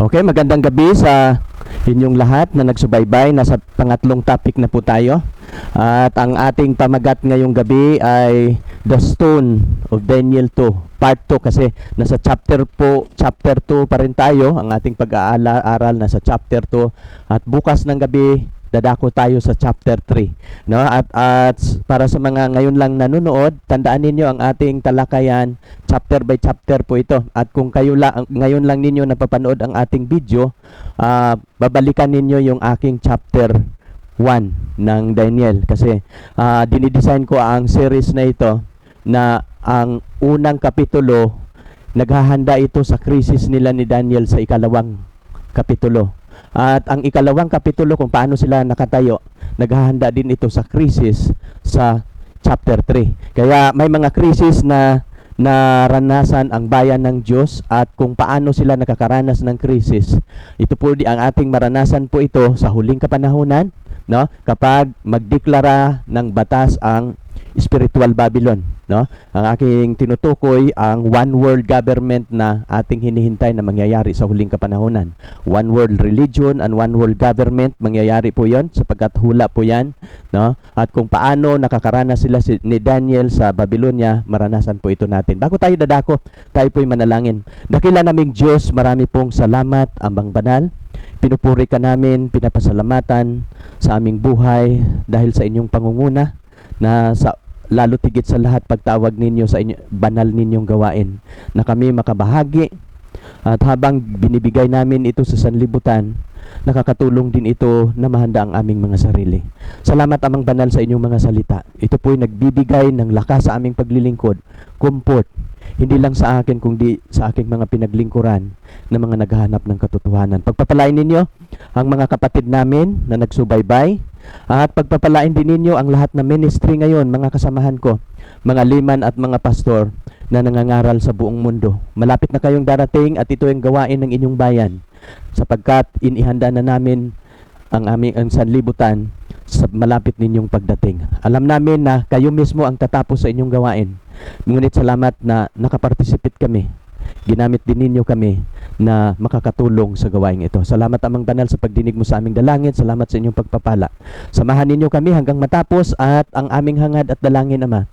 Okay, magandang gabi sa inyong lahat na nagsubaybay. Nasa pangatlong topic na po tayo. At ang ating pamagat ngayong gabi ay The Stone of Daniel 2, Part 2 kasi nasa chapter 2 pa rin tayo. Ang ating pag-aaral nasa chapter 2 at bukas ng gabi dadako tayo sa chapter 3, no? At para sa mga ngayon lang nanonood, tandaan ninyo ang ating talakayan chapter by chapter po ito. At kung kayo ngayon lang ninyo napapanood ang ating video, babalikan ninyo yung aking chapter 1 ng Daniel kasi dinidesign ko ang series na ito na ang unang kapitulo naghahanda ito sa krisis nila ni Daniel sa ikalawang kapitulo. At ang ikalawang kapitulo kung paano sila nakatayo, naghahanda din ito sa krisis sa chapter 3. Kaya may mga krisis na naranasan ang bayan ng Diyos at kung paano sila nakakaranas ng krisis. Ito po ang ating maranasan po ito sa huling kapanahunan, no? Kapag magdeklara ng batas ang spiritual Babylon, no? Ang aking tinutukoy ang one world government na ating hinihintay na mangyayari sa huling kapanahunan. One world religion and one world government, mangyayari po 'yon sapagkat hula po 'yan, no? At kung paano nakakaranas sila ni Daniel sa Babylonia, maranasan po ito natin. Bago tayo dadako, tayo po'y manalangin. Dakila naming Diyos, marami pong salamat, Amang Banal. Pinupuri ka namin, pinapasalamatan sa aming buhay dahil sa inyong pangunguna na sa lalo tigit sa lahat pagtawag ninyo sa inyo, banal ninyong gawain na kami makabahagi at habang binibigay namin ito sa sanlibutan, nakakatulong din ito na mahanda ang aming mga sarili. Salamat Amang Banal sa inyong mga salita. Ito po'y nagbibigay ng lakas sa aming paglilingkod, comfort, hindi lang sa akin kundi sa aking mga pinaglingkuran na mga naghahanap ng katotohanan. Pagpapalain ninyo ang mga kapatid namin na nagsubaybay at pagpapalain din ninyo ang lahat na ministry ngayon, mga kasamahan ko, mga liman at mga pastor na nangangaral sa buong mundo. Malapit na kayong darating at ito ang gawain ng inyong bayan sapagkat inihanda na namin ang sanlibutan sa malapit ninyong pagdating. Alam namin na kayo mismo ang tatapos sa inyong gawain. Ngunit salamat na nakaparticipate kami. Ginamit din ninyo kami na makakatulong sa gawain ito. Salamat Amang Banal sa pagdinig mo sa aming dalangin. Salamat sa inyong pagpapala. Samahan ninyo kami hanggang matapos at ang aming hangad at dalangin, Ama,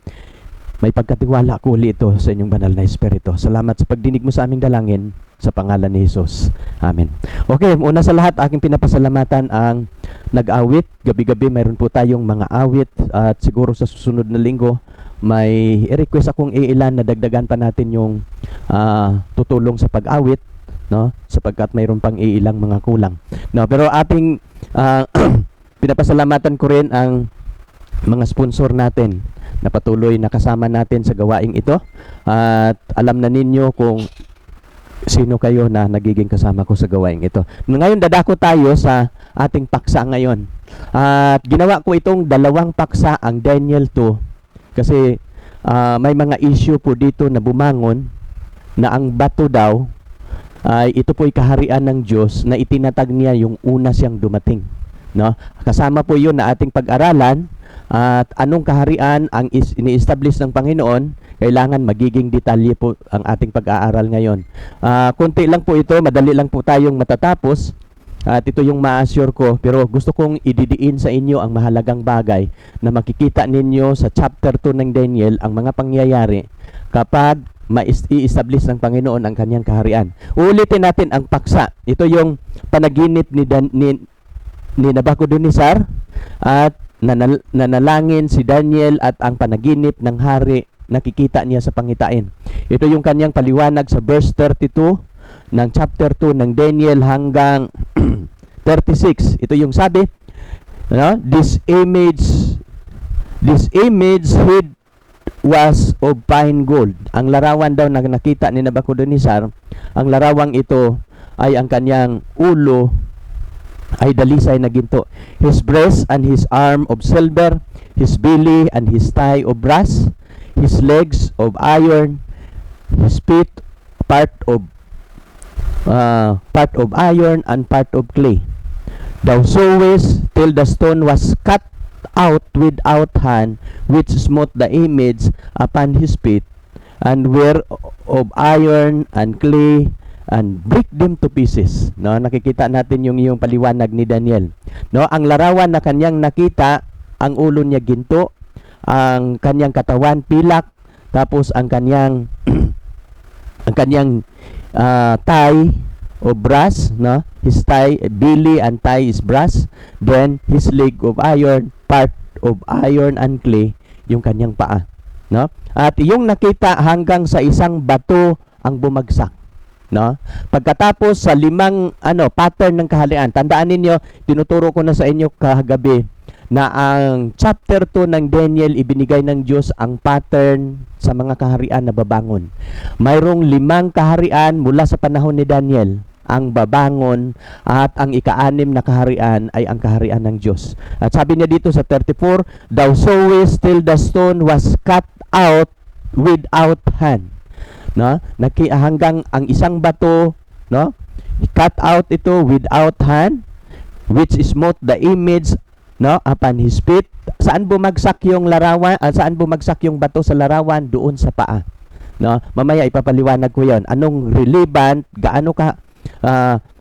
may pagkatiwala ko uli ito sa inyong banal na Espiritu. Salamat sa pagdinig mo sa aming dalangin sa pangalan ni Jesus. Amen. Okay, una sa lahat, aking pinapasalamatan ang nag-awit. Gabi-gabi mayroon po tayong mga awit at siguro sa susunod na linggo may i-request akong iilan na dagdagan pa natin yung tutulong sa pag-awit, no? Sapagkat mayroon pang iilang mga kulang. No, pero ating pinapasalamatan ko rin ang mga sponsor natin na patuloy na kasama natin sa gawaing ito. At alam na ninyo kung sino kayo na nagiging kasama ko sa gawaing ito. Ngayon dadako tayo sa ating paksa ngayon. At ginawa ko itong dalawang paksa, ang Daniel 2, kasi may mga issue po dito na bumangon na ang bato daw ay ito po'y kaharian ng Diyos na itinatag niya yung una siyang dumating, no? Kasama po yun na ating pag-aralan at anong kaharian ang ini-establish ng Panginoon. Kailangan magiging detalye po ang ating pag-aaral ngayon. Konti lang po ito, madali lang po tayong matatapos. At ito yung ma-assure ko, pero gusto kong ididiin sa inyo ang mahalagang bagay na makikita ninyo sa chapter 2 ng Daniel ang mga pangyayari kapag i-establish ng Panginoon ang kanyang kaharian. Uulitin natin ang paksa. Ito yung panaginip ni Nabucodonosor at nanalangin si Daniel at ang panaginip ng hari nakikita niya sa pangitain. Ito yung kanyang paliwanag sa verse 32 ng chapter 2 ng Daniel hanggang 36. Ito yung sabi, no? This image hid was of fine gold. Ang larawan daw na nakita ni Nabucodonosor, ang larawang ito ay ang kanyang ulo ay dalisay na ginto. His breast and his arm of silver, his belly and his thigh of brass, his legs of iron, his feet part of iron and part of clay. Thou sawest till the stone was cut out without hand, which smote the image upon his feet, and were of iron and clay, and break them to pieces. No, nakikita natin yung paliwanag ni Daniel. No, ang larawan na kanyang nakita, ang ulo niya ginto, ang kanyang katawan pilak, tapos ang kanyang ang kanyang thigh o brass, no? His thigh, belly and thigh is brass. Then his leg of iron, part of iron and clay, yung kanyang paa, no? At yung nakita hanggang sa isang bato ang bumagsak, no? Pagkatapos sa limang pattern ng kaharian, tandaan ninyo, tinuturo ko na sa inyo kagabi na ang chapter 2 ng Daniel, ibinigay ng Diyos ang pattern sa mga kaharian na babangon. Mayroong 5 kaharian mula sa panahon ni Daniel ang babangon, at ang ika-6 na kaharian ay ang kaharian ng Diyos. At sabi niya dito sa 34, thou sawest till the stone was cut out without hand. No? Hanggang ang isang bato, no? Cut out ito without hand, which smote the image, no, upon his feet. Saan bumagsak yung larawan? Saan bumagsak yung bato sa larawan? Doon sa paa. No? Mamaya ipapaliwanag ko 'yon. Anong relevant?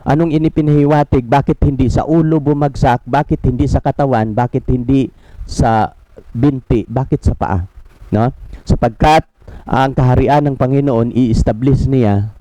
Anong inipinahiwatig? Bakit hindi sa ulo bumagsak? Bakit hindi sa katawan? Bakit hindi sa binti? Bakit sa paa? No? Sapagkat ang kaharian ng Panginoon i-establish niya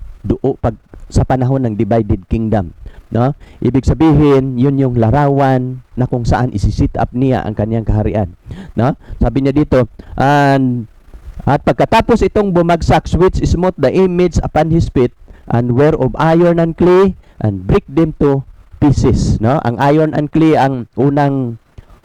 sa panahon ng divided kingdom. No? Ibig sabihin, yun yung larawan na kung saan isi-sit up niya ang kanyang kaharian. No? Sabi niya dito, at pagkatapos itong bumagsak, which smote the image upon his feet, and were of iron and clay, and break them to pieces. No? Ang iron and clay ang unang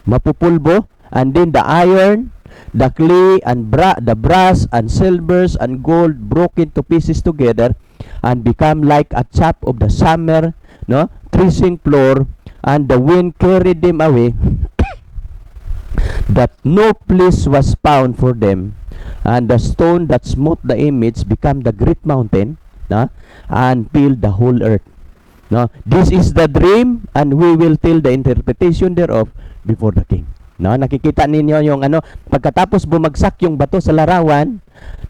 mapupulbo, and then the iron, the clay, and the brass, and silvers, and gold broken to pieces together, and become like a chaff of the summer, no, threshing floor, and the wind carried them away, that no place was found for them, and the stone that smote the image became the great mountain, no, and filled the whole earth. No, this is the dream, and we will tell the interpretation thereof before the king. No, nakikita ninyo yung pagkatapos bumagsak yung bato sa larawan,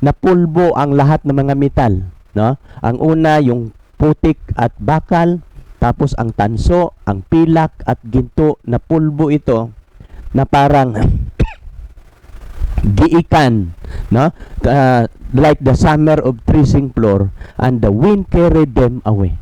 napulbo ang lahat ng mga metal. No? Ang una yung putik at bakal, tapos ang tanso, ang pilak at ginto, na pulbo ito na parang giikan, no? Like the summer of threshing floor, and the wind carried them away.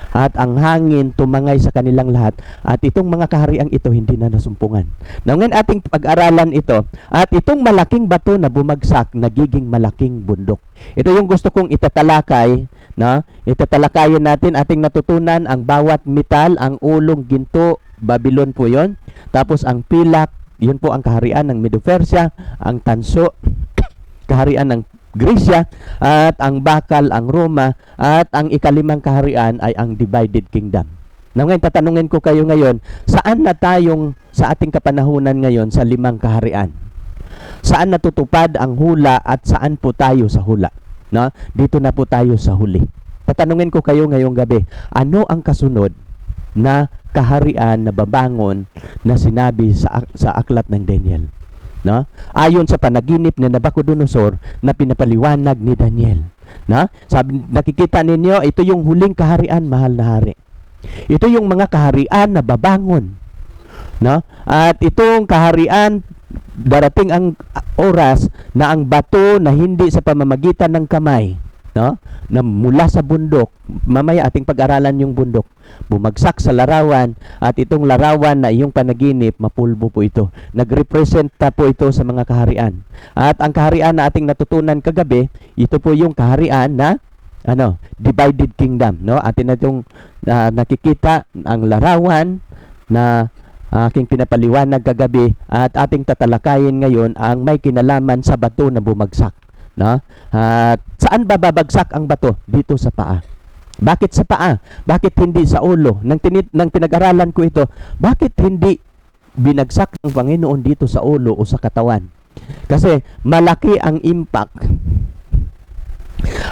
At ang hangin tumangay sa kanilang lahat, at itong mga kahariang ito hindi na nasumpungan. Ngayon ating pag-aralan ito, at itong malaking bato na bumagsak, nagiging malaking bundok. Ito yung gusto kong itatalakay, no? Itatalakayin natin, ating natutunan ang bawat metal, ang ulong ginto, Babylon po yon. Tapos ang pilak, yun po ang kaharian ng Medo-Persia, ang tanso, kaharian ng Grisya, at ang bakal, ang Roma, at ang ika-5 kaharian ay ang divided kingdom. Ngayon, tatanungin ko kayo ngayon, saan na tayong sa ating kapanahunan ngayon sa 5 kaharian? Saan natutupad ang hula at saan po tayo sa hula? No? Dito na po tayo sa huli. Tatanungin ko kayo ngayong gabi, ano ang kasunod na kaharian na babangon na sinabi sa aklat ng Daniel? No? Ayon sa panaginip ni Nabucodonosor na pinapaliwanag ni Daniel. No? Sabi, nakikita ninyo, ito yung huling kaharian, mahal na hari. Ito yung mga kaharian na babangon. No? At itong kaharian, darating ang oras na ang bato na hindi sa pamamagitan ng kamay, no, na mula sa bundok, mamaya ating pag-aralan yung bundok, bumagsak sa larawan, at itong larawan na iyong panaginip, mapulbo po ito. Nagrepresenta po ito sa mga kaharian. At ang kaharian na ating natutunan kagabi, ito po yung kaharian na divided kingdom, no? Atin na itong nakikita ang larawan na aking pinapaliwanag kagabi, at ating tatalakayin ngayon ang may kinalaman sa bato na bumagsak. No? At saan ba babagsak ang bato? Dito sa paa. Bakit sa paa? Bakit hindi sa ulo? Nang pinag-aralan ko ito, bakit hindi binagsak ng Panginoon dito sa ulo o sa katawan? Kasi malaki ang impact,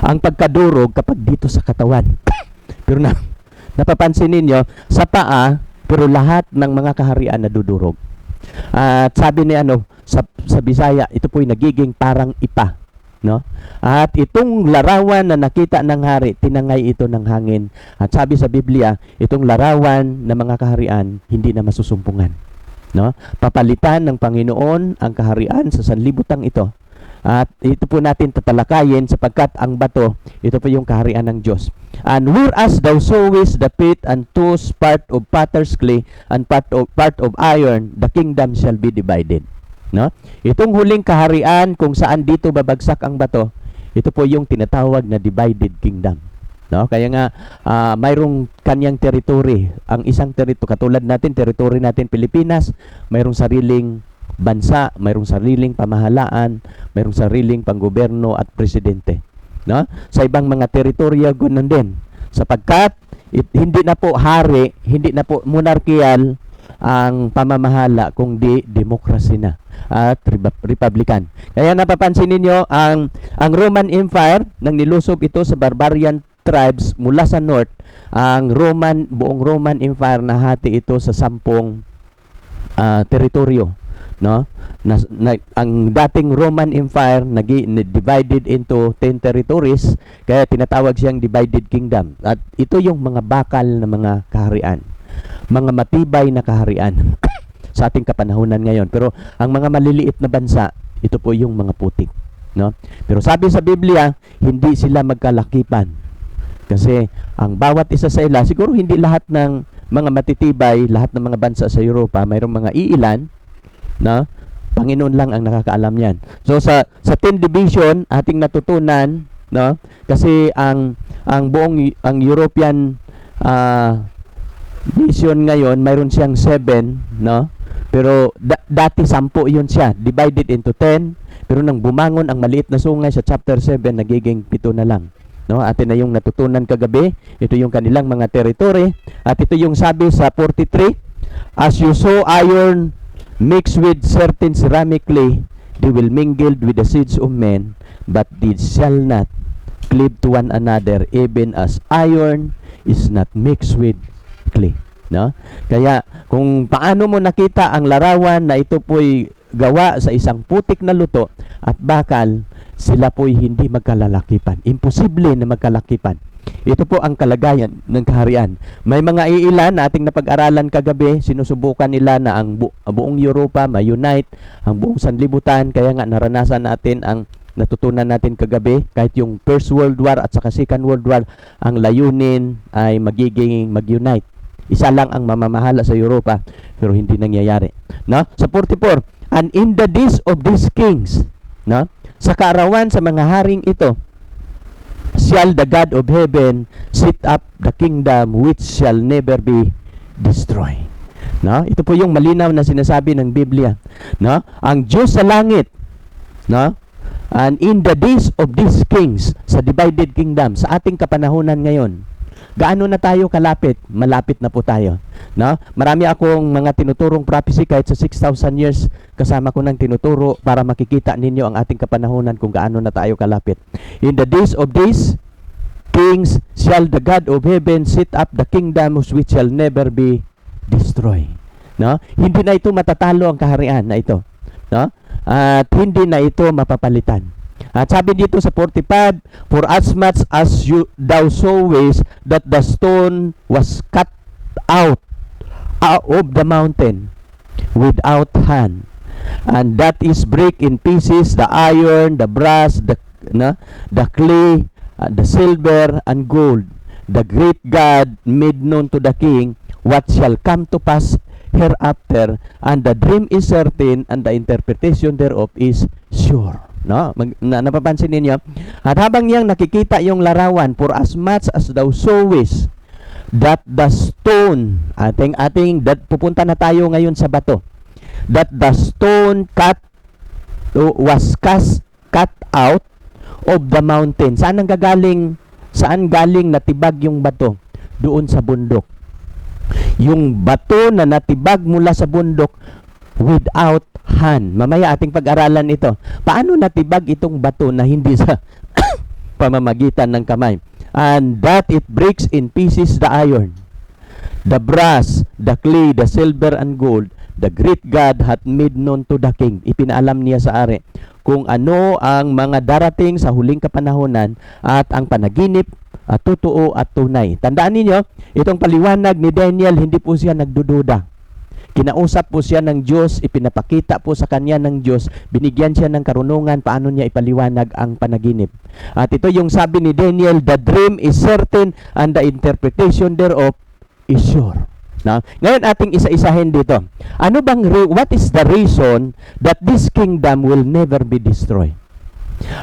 ang pagkadurog kapag dito sa katawan. Pero napapansin ninyo, sa paa, pero lahat ng mga kaharian nadudurog. At sabi ni sa Bisaya, ito po'y nagiging parang ipa. no? At itong larawan na nakita ng hari, tinangay ito ng hangin. At sabi sa Biblia, itong larawan ng mga kaharian hindi na masusumpungan, no? Papalitan ng Panginoon ang kaharian sa sanlibutan ito. At ito po natin tatalakayin sapagkat ang bato, ito po yung kaharian ng Diyos. And whereas thou sowest the pit and chose part of potter's clay and part of iron, the kingdom shall be divided. No? Itong huling kaharian kung saan dito babagsak ang bato, ito po yung tinatawag na divided kingdom. No? Kaya nga mayroong kanyang territory. Ang isang territory, katulad natin, territory natin Pilipinas, mayroong sariling bansa, mayroong sariling pamahalaan, mayroong sariling panggoberno at presidente. No? Sa ibang mga teritoryo, ganoon din. Sapagkat hindi na po hari, hindi na po monarkiyal ang pamamahala, kundi demokrasy na at republican. Kaya napapansin ninyo, ang Roman Empire, nang nilusob ito sa barbarian tribes mula sa north, ang buong Roman Empire nahati ito sa 10 teritoryo. No? Ang dating Roman Empire divided into 10 territories, kaya tinatawag siyang divided kingdom. At ito yung mga bakal na mga kaharian, mga matibay na kaharian sa ating kapanahunan ngayon. Pero ang mga maliliit na bansa, ito po yung mga putik, no? Pero sabi sa Biblia, hindi sila magkalakipan. Kasi ang bawat isa sa ila, siguro hindi lahat ng mga matitibay, lahat ng mga bansa sa Europa, mayroong mga iilan, na Panginoon lang ang nakakaalam niyan. So sa 10 division ating natutunan, no? Kasi ang European nation ngayon mayroon siyang 7, no? Pero dati 10 yun siya, divided into 10. Pero nang bumangon ang maliit na sungay sa chapter 7, nagiging 7 na lang. No, atin na yung natutunan kagabi. Ito yung kanilang mga territory. At ito yung sabi sa 43, as you sow iron mixed with certain ceramic clay, they will mingled with the seeds of men, but they shall not cleave to one another, even as iron is not mixed with clay. No? Kaya kung paano mo nakita ang larawan na ito po'y gawa sa isang putik na luto at bakal, sila po'y hindi magkalalakipan. Imposible na magkalakipan. Ito po ang kalagayan ng kaharian. May mga iilan na ating napag-aralan kagabi, sinusubukan nila na ang buong Europa ma-unite, ang buong sanlibutan, kaya nga naranasan natin ang natutunan natin kagabi, kahit yung First World War at saka Second World War, ang layunin ay magiging mag-unite. Isa lang ang mamamahala sa Europa, pero hindi nangyayari. No? Sa 44, and in the days of these kings, no? Sa kaarawan sa mga haring ito, shall the God of heaven set up the kingdom which shall never be destroyed. No? Ito po yung malinaw na sinasabi ng Biblia. No? Ang Diyos sa langit, no? And in the days of these kings, sa divided kingdom, sa ating kapanahunan ngayon, gaano na tayo kalapit? Malapit na po tayo. No? Marami akong mga tinuturong prophecy kahit sa 6,000 years, kasama ko ng tinuturo para makikita ninyo ang ating kapanahunan kung gaano na tayo kalapit. In the days of these kings shall the God of heaven set up the kingdom which shall never be destroyed. No? Hindi na ito matatalo ang kaharian na ito. No? At hindi na ito mapapalitan. At sabi dito sa 45, for as much as thou sowest that the stone was cut out of the mountain without hand, and that is break in pieces the iron, the brass, the clay, the silver and gold, the great God made known to the king what shall come to pass hereafter, and the dream is certain, and the interpretation thereof is sure. No? Napapansin ninyo? At habang niyang nakikita yung larawan, for as much as thou sowest that the stone, pupunta na tayo ngayon sa bato, that the stone was cut out of the mountain. Saan galing natibag yung bato? Doon sa bundok. Yung bato na natibag mula sa bundok without hand. Mamaya ating pag-aralan ito. Paano natibag itong bato na hindi sa pamamagitan ng kamay? And that it breaks in pieces the iron, the brass, the clay, the silver and gold, the great God hath made known to the king. Ipinaalam niya sa ari kung ano ang mga darating sa huling kapanahonan at ang panaginip at totoo at tunay. Tandaan ninyo, itong paliwanag ni Daniel, hindi po siya nagdududa. Kinausap po siya ng Diyos, ipinapakita po sa kanya ng Diyos, binigyan siya ng karunungan paano niya ipaliwanag ang panaginip. At ito yung sabi ni Daniel, the dream is certain and the interpretation thereof is sure. Now, ngayon ating isa-isahin dito. Ano bang what is the reason that this kingdom will never be destroyed?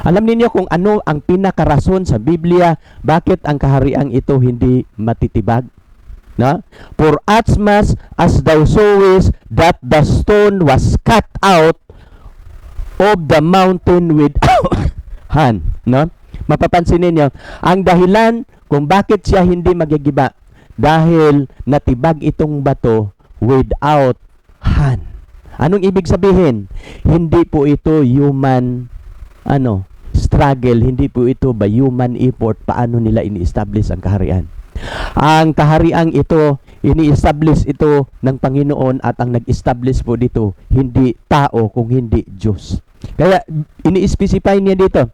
Alam niyo kung ano ang pinakarason sa Biblia bakit ang kahariang ito hindi matitibag? No? For as much as thou sawest that the stone was cut out of the mountain without hand. No? Mapapansin ninyo, ang dahilan kung bakit siya hindi magigiba, dahil natibag itong bato without hand. Anong ibig sabihin? Hindi po ito human struggle, hindi po ito by human effort paano nila ini-establish ang kaharian. Ang kahariang ito, ini-establish ito ng Panginoon at ang nag-establish po dito, hindi tao kung hindi Diyos. Kaya ini-specify niya dito,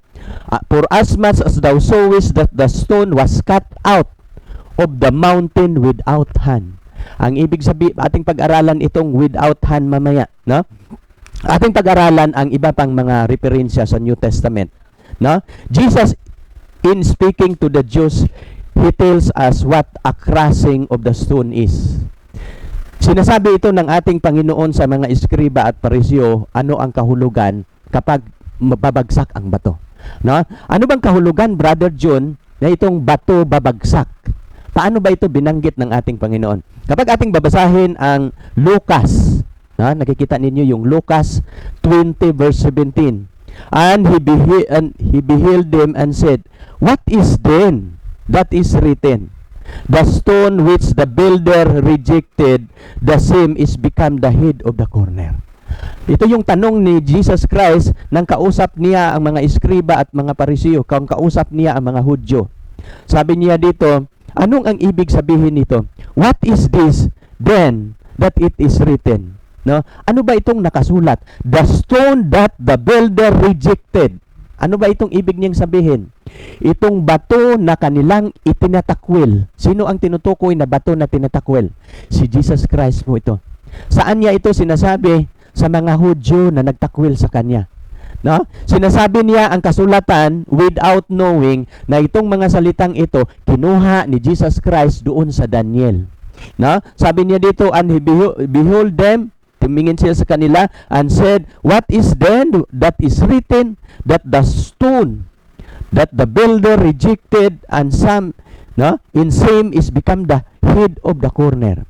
for as much as thou sawest that the stone was cut out of the mountain without hand. Ang ibig sabihin, ating pag-aralan itong without hand mamaya, no? Ating pag-aralan ang iba pang mga referensya sa New Testament, no? Jesus, in speaking to the Jews, he tells us what a crushing of the stone is. Sinasabi ito ng ating Panginoon sa mga eskriba at pariseo, ano ang kahulugan kapag mababagsak ang bato. No? Ano bang kahulugan, Brother John, na itong bato babagsak? Paano ba ito binanggit ng ating Panginoon? Kapag ating babasahin ang Lucas, nakikita ninyo yung Lucas 20 verse 17. And he beheld them and said, what is then that is written? The stone which the builder rejected, the same is become the head of the corner. Ito yung tanong ni Jesus Christ nang kausap niya ang mga eskriba at mga pariseo, kung kausap niya ang mga Hudyo. Sabi niya dito, anong ang ibig sabihin nito? What is this then that it is written? No? Ano ba itong nakasulat? The stone that the builder rejected. Ano ba itong ibig niyang sabihin? Itong bato na kanilang itinatakwil. Sino ang tinutukoy na bato na tinatakwil? Si Jesus Christ po ito. Saan niya ito sinasabi? Sa mga Hudyo na nagtakwil sa kanya. No? Sinasabi niya ang kasulatan without knowing na itong mga salitang ito kinuha ni Jesus Christ doon sa Daniel. No? Sabi niya dito, and he behold them, tumingin siya sa kanila and said, what is then that is written, that the stone that the builder rejected and some in same is become the head of the corner.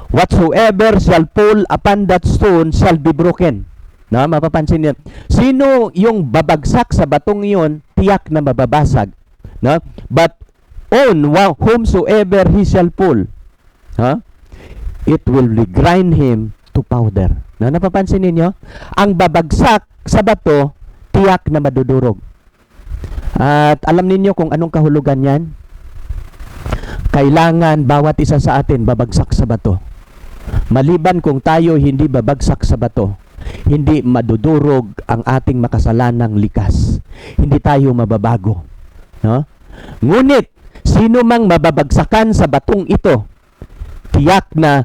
Whatsoever shall fall upon that stone shall be broken. No, mapapansin niyo. Sino yung babagsak sa batong iyon, tiyak na mababasag. No? But on whomsoever he shall fall, it will grind him to powder. No, napapansin niyo? Ang babagsak sa bato, tiyak na madudurog. At alam niyo kung anong kahulugan yan? Kailangan bawat isa sa atin babagsak sa bato. Maliban kung tayo hindi babagsak sa bato, hindi madudurog ang ating makasalanang likas. Hindi tayo mababago. No? Ngunit, sino mang mababagsakan sa batong ito, tiyak na,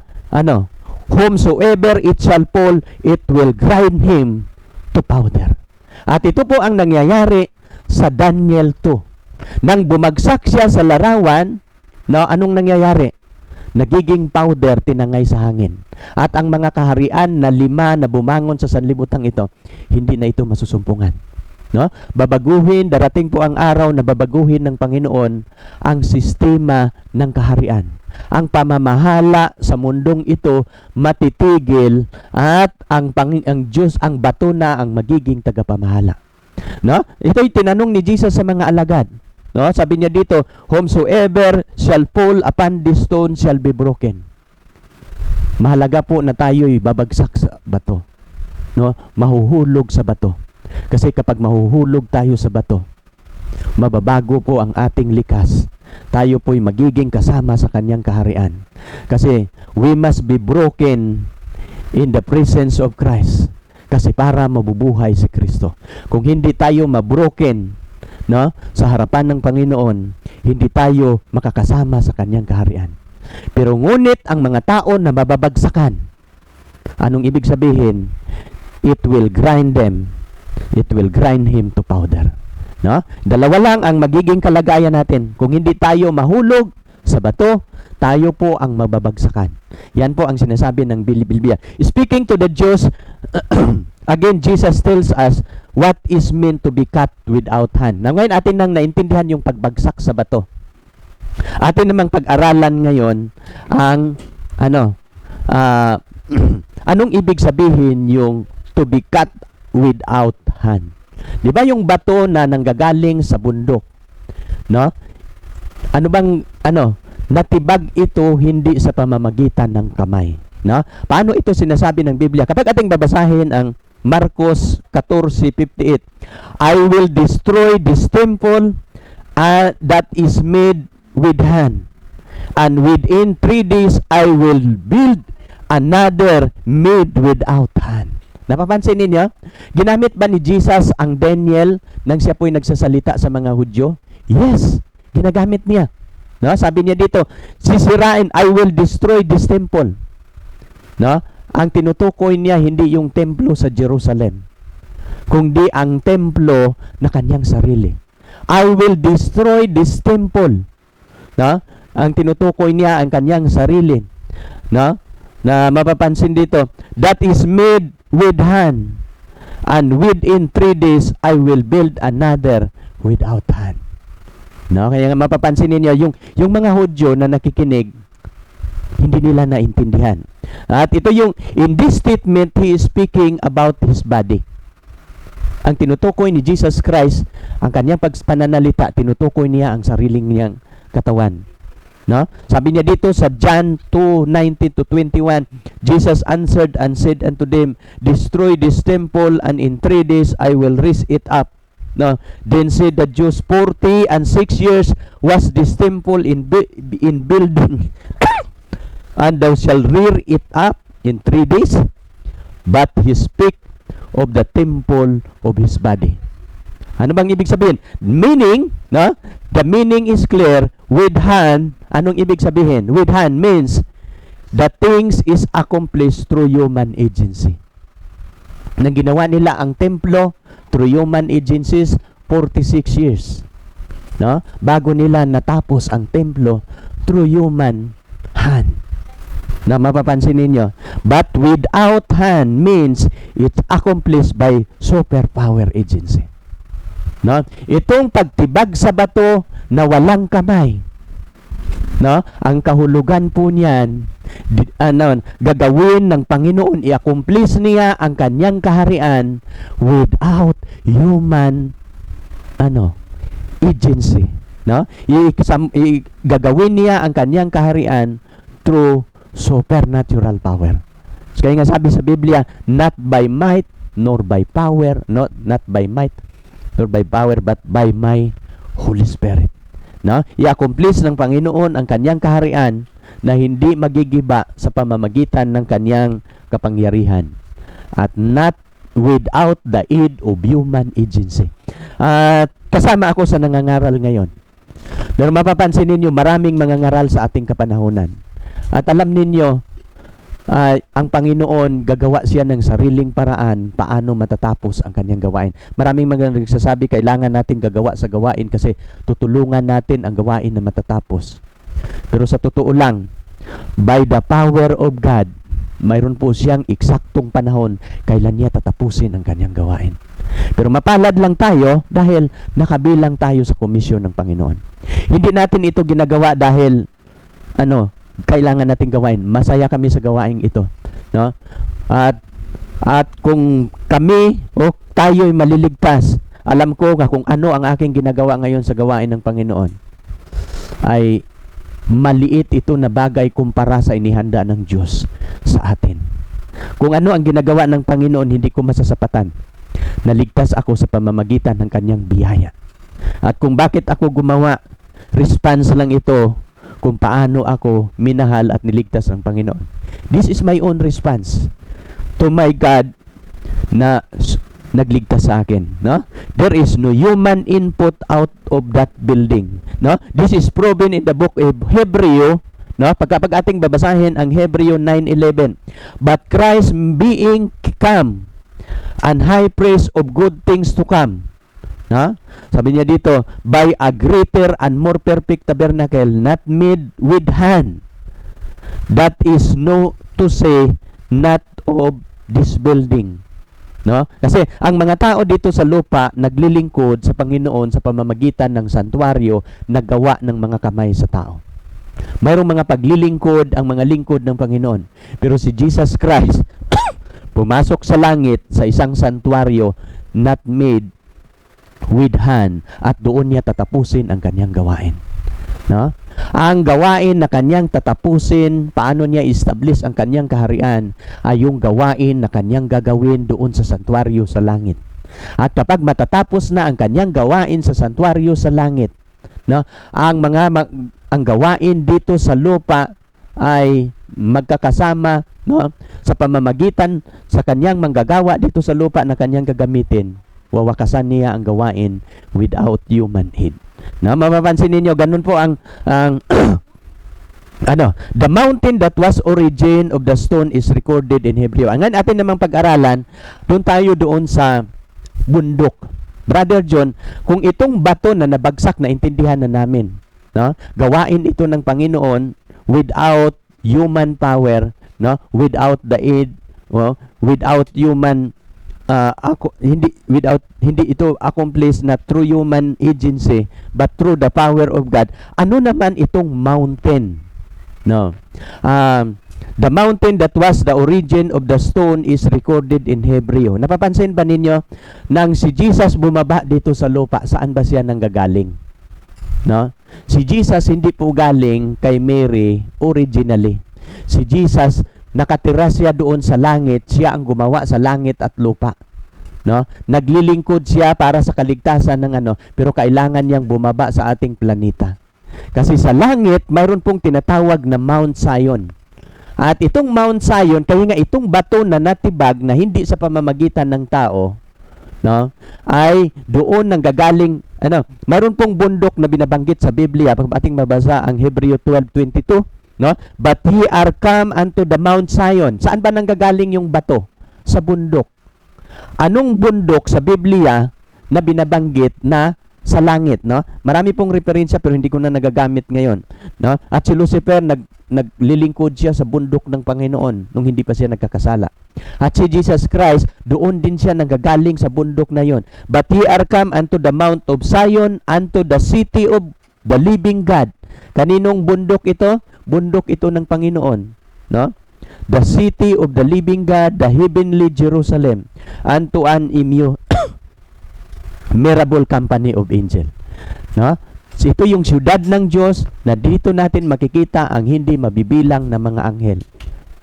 whomsoever it shall fall, it will grind him to powder. At ito po ang nangyayari sa Daniel 2. Nang bumagsak siya sa larawan, anong nangyayari? Nagiging powder, tinangay sa hangin. At ang mga kaharian na 5 na bumangon sa sanlibutan ito, hindi na ito masusumpungan. No? Babaguhin, darating po ang araw na babaguhin ng Panginoon ang sistema ng kaharian. Ang pamamahala sa mundong ito matitigil at ang Diyos, ang bato na ang magiging tagapamahala. No? Ito'y tinanong ni Jesus sa mga alagad. No, sabi niya dito, whomsoever shall fall upon this stone shall be broken. Mahalaga po na tayo'y babagsak sa bato. No, mahuhulog sa bato. Kasi kapag mahuhulog tayo sa bato, mababago po ang ating likas. Tayo po'y magiging kasama sa kanyang kaharian. Kasi we must be broken in the presence of Christ. Kasi para mabubuhay si Kristo. Kung hindi tayo mabroken, no, sa harapan ng Panginoon, hindi tayo makakasama sa kanyang kaharian. Pero ngunit ang mga tao na mababagsakan, anong ibig sabihin? It will grind them. It will grind him to powder. No? Dalawa lang ang magiging kalagayan natin. Kung hindi tayo mahulog sa bato, tayo po ang mababagsakan. Yan po ang sinasabi ng Biblia. Speaking to the Jews, again, Jesus tells us what is meant to be cut without hand. Na ngayon atin nang naintindihan yung pagbagsak sa bato. Atin namang pag-aralan ngayon ang anong ibig sabihin yung to be cut without hand. Di ba yung bato na nanggagaling sa bundok? No? Natibag ito hindi sa pamamagitan ng kamay. No? Paano ito sinasabi ng Biblia? Kapag ating babasahin ang Marcos 14:58, I will destroy this temple that is made with hand, and within 3 days I will build another made without hand. Napapansin ninyo? Ginamit ba ni Jesus ang Daniel nang siya po'y nagsasalita sa mga Hudyo? Yes, ginagamit niya. No? Sabi niya dito, sisirain, I will destroy this temple. No? Ang tinutukoy niya hindi yung templo sa Jerusalem, kundi ang templo na kanyang sarili. I will destroy this temple. No? Ang tinutukoy niya ang kanyang sarili. No? Na mapapansin dito, that is made with hand, and within 3 days I will build another without hand. No, kaya nga mapapansin ninyo yung mga Hudyo na nakikinig, hindi nila naintindihan. At ito yung in this statement he is speaking about his body. Ang tinutukoy ni Jesus Christ, ang kanyang pananalita, tinutukoy niya ang sariling niyang katawan. No? Sabi niya dito sa John 2:19-21, Jesus answered and said unto them, destroy this temple, and in 3 days I will raise it up. No? Then said the Jews, 40 and 6 years was this temple in building, and thou shalt rear it up in 3 days. But he spake of the temple of his body. Ano bang ibig sabihin? Meaning, no? The meaning is clear. With hand, anong ibig sabihin? With hand means the things is accomplished through human agency. Nang ginawa nila ang templo through human agencies, 46 years. No? Bago nila natapos ang templo through human hand. Na mapapansin ninyo. But without hand means it's accomplished by superpower agency. No? Itong pagtibag sa bato na walang kamay. No? Ang kahulugan po niyan, gagawin ng Panginoon, i-accomplish niya ang kanyang kaharian without human agency. No? Gagawin niya ang kanyang kaharian through supernatural power. Kaya nga sabi sa Biblia, not by might nor by power, not by might nor by power, but by my Holy Spirit. No? I-accomplish ng Panginoon ang kanyang kaharian na hindi magigiba sa pamamagitan ng kanyang kapangyarihan, at not without the aid of human agency. At kasama ako sa nangangaral ngayon. Pero mapapansin ninyo, maraming mangangaral sa ating kapanahunan. At alam ninyo, ang Panginoon, gagawa siya ng sariling paraan paano matatapos ang kanyang gawain. Maraming mga nagsasabi, kailangan natin gagawa sa gawain kasi tutulungan natin ang gawain na matatapos. Pero sa totoo lang, by the power of God, mayroon po siyang eksaktong panahon kailan niya tatapusin ang kanyang gawain. Pero mapalad lang tayo dahil nakabilang tayo sa komisyon ng Panginoon. Hindi natin ito ginagawa dahil kailangan nating gawain. Masaya kami sa gawain ito, no? At kung kami o tayo'y maliligtas, alam ko kung ano ang aking ginagawa ngayon sa gawain ng Panginoon ay maliit ito na bagay kumpara sa inihanda ng Diyos sa atin. Kung ano ang ginagawa ng Panginoon, hindi ko masasapatan. Naligtas ako sa pamamagitan ng kanyang biyaya. At kung bakit ako gumawa, response lang ito kung paano ako minahal at niligtas ng Panginoon. This is my own response. to my God na nagligtas sa akin, no? There is no human input out of that building, no? This is proven in the book of Hebreo, no? Pag ating babasahin ang Hebreo 9:11. But Christ being come and high priest of good things to come, no? Sabi niya dito, by a greater and more perfect tabernacle not made with hand, that is no to say not of this building. No? Kasi ang mga tao dito sa lupa naglilingkod sa Panginoon sa pamamagitan ng santuaryo na gawa ng mga kamay sa tao. Mayroong mga paglilingkod ang mga lingkod ng Panginoon. Pero si Jesus Christ pumasok sa langit sa isang santuaryo not made with hand at doon niya tatapusin ang kanyang gawain. No? Ang gawain na kanyang tatapusin, paano niya establish ang kanyang kaharian, ay yung gawain na kanyang gagawin doon sa santuaryo sa langit. At kapag matatapos na ang kanyang gawain sa santuaryo sa langit, no, ang gawain dito sa lupa ay magkakasama, no, sa pamamagitan sa kanyang manggagawa dito sa lupa na kanyang gagamitin. Wawakasan niya ang gawain without human aid. Na mapapansin ninyo, ganun po ang the mountain that was origin of the stone is recorded in Hebreo. Ang atin namang pag-aralan, doon tayo doon sa bundok. Brother John, kung itong bato na nabagsak na intindihan na namin, no? Gawain ito ng Panginoon without human power, no? Without the aid, no? Without human hindi ito accomplished na through human agency but through the power of God. Ano naman itong mountain? No. The mountain that was the origin of the stone is recorded in Hebreo. Napapansin ba ninyo nang si Jesus bumaba dito sa lupa, saan ba siya nanggagaling? No? Si Jesus hindi po galing kay Mary originally. Si Jesus nakatira siya doon sa langit, siya ang gumawa sa langit at lupa. No? Naglilingkod siya para sa kaligtasan ng pero kailangan niyang bumaba sa ating planeta. Kasi sa langit, mayroon pong tinatawag na Mount Zion. At itong Mount Zion, kaya nga itong bato na natibag na hindi sa pamamagitan ng tao, no, ay doon nanggagaling, mayroon pong bundok na binabanggit sa Biblia, pag ating mabasa ang Hebreo 12:22, no? But ye are come unto the Mount Zion. Saan ba nanggagaling yung bato? Sa bundok. Anong bundok sa Biblia na binabanggit na sa langit, no? Marami pong referensya pero hindi ko na nagagamit ngayon, no? At si Lucifer naglilingkod siya sa bundok ng Panginoon nung hindi pa siya nagkakasala. At si Jesus Christ, doon din siya nanggagaling sa bundok na yon. But ye are come unto the Mount of Zion, unto the city of the living God. Kaninong bundok ito? Bundok ito ng Panginoon, no? The city of the living God, the heavenly Jerusalem, unto an immeasurable company of angel. No? So ito yung siyudad ng Diyos na dito natin makikita ang hindi mabibilang na mga anghel.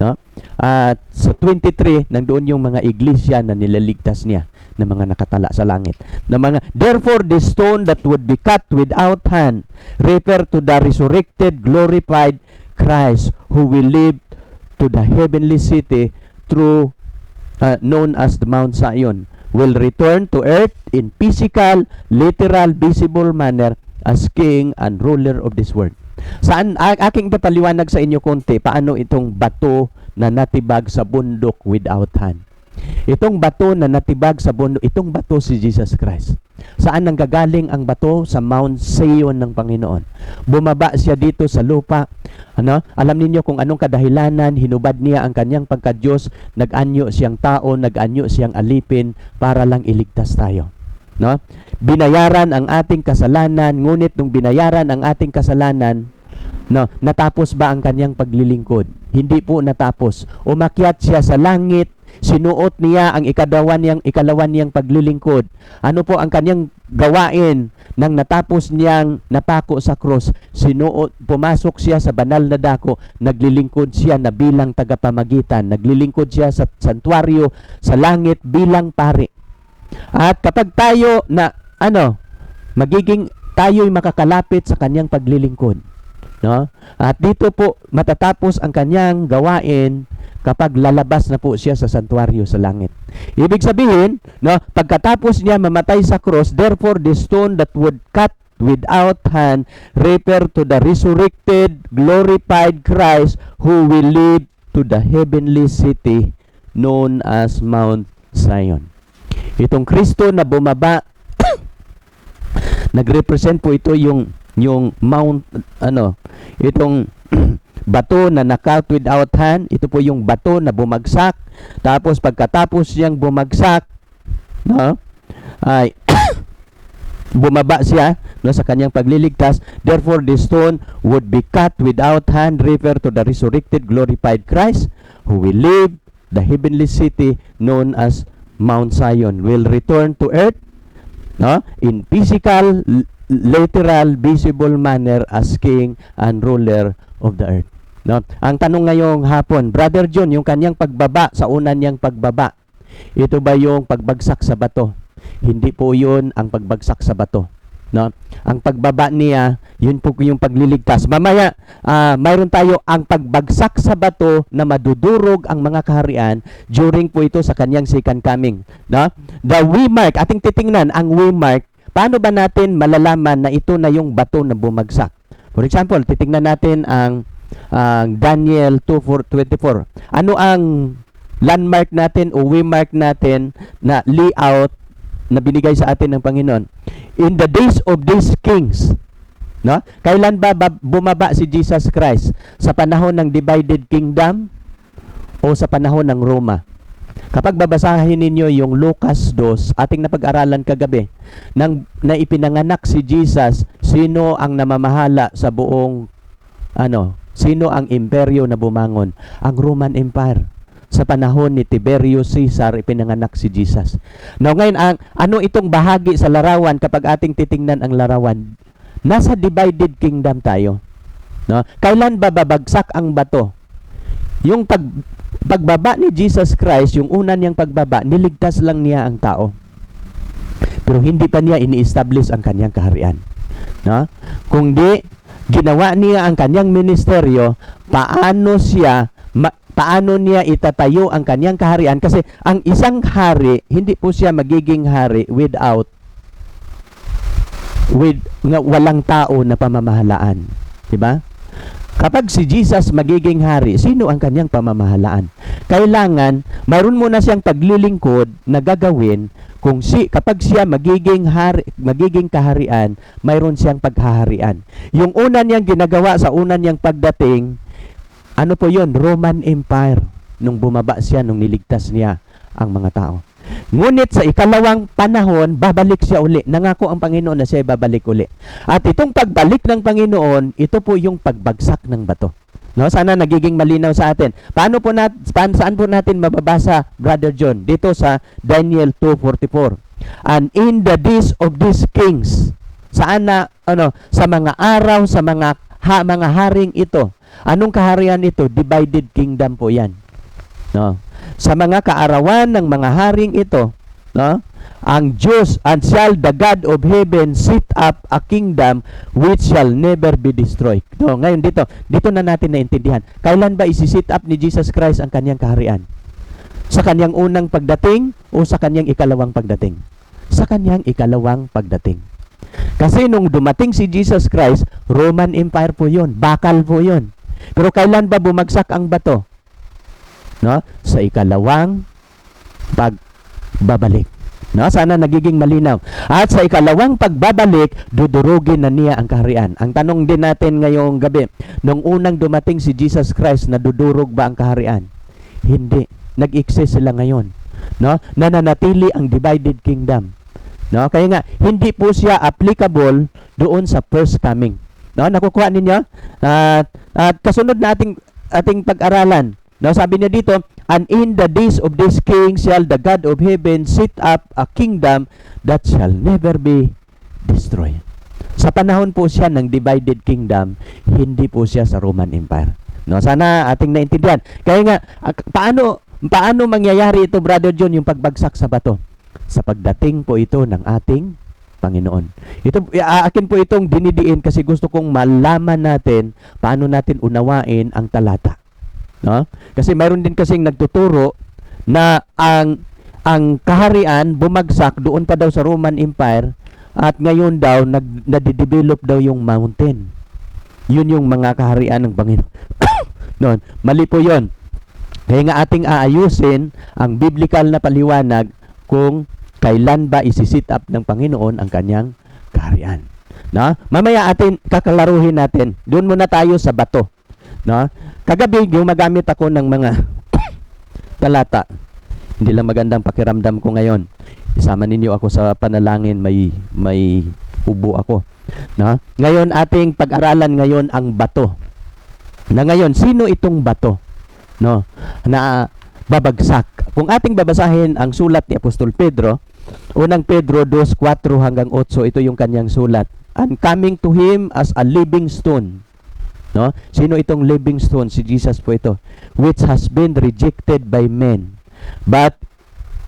No? At sa 23, nandoon yung mga iglesia na nilaligtas niya na mga nakatala sa langit. Na mga, therefore, the stone that would be cut without hand refer to the resurrected, glorified Christ who will live to the heavenly city through known as the Mount Zion, will return to earth in physical, literal, visible manner as king and ruler of this world. Saan aking papaliwanag sa inyo konti paano itong bato na natibag sa bundok without hand. Itong bato na natibag sa bundok, itong bato si Jesus Christ. Saan nanggagaling ang bato? Sa Mount Zion ng Panginoon. Bumaba siya dito sa lupa. Alam niyo kung anong kadahilanan, hinubad niya ang kanyang pagka-Diyos, nag-anyo siyang tao, nag-anyo siyang alipin para lang iligtas tayo. No? Binayaran ang ating kasalanan, ngunit nung binayaran ang ating kasalanan, natapos ba ang kanyang paglilingkod? Hindi po natapos. Umakyat siya sa langit, sinuot niya ang ikalawan niyang paglilingkod. Ano po ang kanyang gawain nang natapos niyang napako sa krus? Pumasok siya sa banal na dako, naglilingkod siya na bilang tagapamagitan, naglilingkod siya sa santuaryo sa langit bilang pari. At kapag tayo tayo'y makakalapit sa kanyang paglilingkod. No? At dito po matatapos ang kanyang gawain kapag lalabas na po siya sa santuario sa langit. Ibig sabihin, no, pagkatapos niya mamatay sa cross, therefore the stone that would cut without hand refer to the resurrected, glorified Christ who will lead to the heavenly city known as Mount Zion. Itong Kristo na bumaba, nagrepresent po ito yung mount, itong bato na nakat without hand, ito po yung bato na bumagsak. Tapos pagkatapos niyang bumagsak, no, ay bumaba siya, no, sa kanyang pagliligtas. Therefore the stone would be cut without hand refer to the resurrected, glorified Christ who will leave the heavenly city known as Mount Zion, will return to earth, no, in physical, literal, visible manner as king and ruler of the earth. No? Ang tanong ngayong hapon, Brother John, yung kanyang pagbaba, sa una niyang pagbaba, ito ba yung pagbagsak sa bato? Hindi po yun ang pagbagsak sa bato. No? Ang pagbaba niya, yun po yung pagliligtas. Mamaya, mayroon tayo ang pagbagsak sa bato na madudurog ang mga kaharian during po ito sa kanyang second coming. No? The waymark, ating titingnan ang waymark. Paano ba natin malalaman na ito na yung bato na bumagsak? For example, titingnan natin ang Daniel 2:24. Ano ang landmark natin o waymark natin na layout na binigay sa atin ng Panginoon? In the days of these kings, no? Kailan ba bumaba si Jesus Christ? Sa panahon ng divided kingdom o sa panahon ng Roma? Kapag babasahin ninyo yung Lucas 2, ating napag-aralan kagabi, na ipinanganak si Jesus, sino ang namamahala sa buong, sino ang imperyo na bumangon? Ang Roman Empire. Sa panahon ni Tiberius Caesar, ipinanganak si Jesus. Now ngayon, ano itong bahagi sa larawan kapag ating titingnan ang larawan? Nasa divided kingdom tayo. No? Kailan ba babagsak ang bato? Yung pagbaba ni Jesus Christ, yung una niyang pagbaba, niligtas lang niya ang tao. Pero hindi pa niya ini-establish ang kanyang kaharian. No? Kung di, ginawa niya ang kanyang ministeryo, paano niya itatayo ang kanyang kaharian? Kasi ang isang hari, hindi po siya magiging hari with walang tao na pamamahalaan. Diba? Kapag si Jesus magiging hari, sino ang kanyang pamamahalaan? Kailangan, mayroon muna siyang paglilingkod na gagawin kapag siya magiging kaharian, mayroon siyang paghaharian. Yung una niyang ginagawa sa una niyang pagdating, ano po yun? Roman Empire. Nung bumaba siya, nung niligtas niya ang mga tao. Ngunit sa ikalawang panahon, babalik siya uli. Nangako ang Panginoon na siya babalik uli. At itong pagbalik ng Panginoon, ito po yung pagbagsak ng bato. No, sana nagiging malinaw sa atin. Saan po natin mababasa, Brother John? Dito sa Daniel 2:44. And in the days of these kings, sa mga araw, sa mga haring ito. Anong kaharian ito? Divided kingdom po yan. No? Sa mga kaarawan ng mga haring ito, no? Ang Diyos, and shall the God of heaven set up a kingdom which shall never be destroyed. No, ngayon dito na natin naintindihan. Kailan ba isi-set up ni Jesus Christ ang kanyang kaharian? Sa kanyang unang pagdating o sa kanyang ikalawang pagdating? Sa kanyang ikalawang pagdating. Kasi nung dumating si Jesus Christ, Roman Empire po yun, bakal po yun. Pero kailan ba bumagsak ang bato? No? Sa ikalawang pagbabalik. No? Sana nagiging malinaw. At sa ikalawang pagbabalik, dudurugin na niya ang kaharian. Ang tanong din natin ngayong gabi, nung unang dumating si Jesus Christ, nadudurog ba ang kaharian? Hindi. Nag-exist sila ngayon. No? Nananatili ang divided kingdom. No? Kaya nga, hindi po siya applicable doon sa first coming. No, nakukuha ninyo? At kasunod na ating pag-aralan. No, sabi niya dito, and in the days of this king shall the God of heaven set up a kingdom that shall never be destroyed. Sa panahon po siya ng divided kingdom, hindi po siya sa Roman Empire. No, sana ating naintindihan. Kaya nga, paano mangyayari ito, Brother John, yung pagbagsak sa bato? Sa pagdating po ito ng ating Panginoon. Akin po itong dinidiin kasi gusto kong malaman natin paano natin unawain ang talata. No? Kasi mayroon din kasing nagtuturo na ang kaharian bumagsak doon pa daw sa Roman Empire at ngayon daw nadidevelop daw yung mountain. Yun yung mga kaharian ng Panginoon. Noon, mali po yun. Kaya nga ating aayusin ang biblical na paliwanag kung kailan ba isi-sit up ng Panginoon ang kanyang kaharian. No? Mamaya atin kakalaruhin natin. Doon muna tayo sa bato. No? Kagabi gumagamit ako ng mga talata. Hindi lang magandang pakiramdam ko ngayon. Isama ninyo ako sa panalangin, may ubo ako. No? Ngayon ating pag-aralan ngayon ang bato. Na ngayon, sino itong bato? No? Na babagsak. Kung ating babasahin ang sulat ni Apostol Pedro, unang Pedro 2:4 hanggang 8, ito yung kanyang sulat. And coming to him as a living stone. No? Sino itong living stone? Si Jesus po ito. Which has been rejected by men, but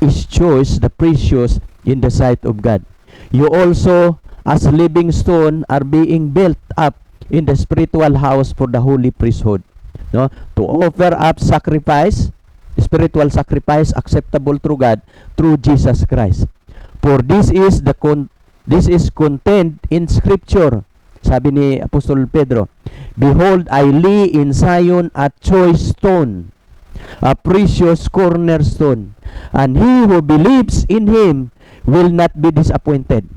is choice the precious in the sight of God. You also, as living stone, are being built up in the spiritual house for the holy priesthood. No? To offer up sacrifice, spiritual sacrifice acceptable to God through Jesus Christ. For this is contained in Scripture. Sabi ni Apostol Pedro, behold, I lay in Zion a choice stone, a precious cornerstone, and he who believes in him will not be disappointed.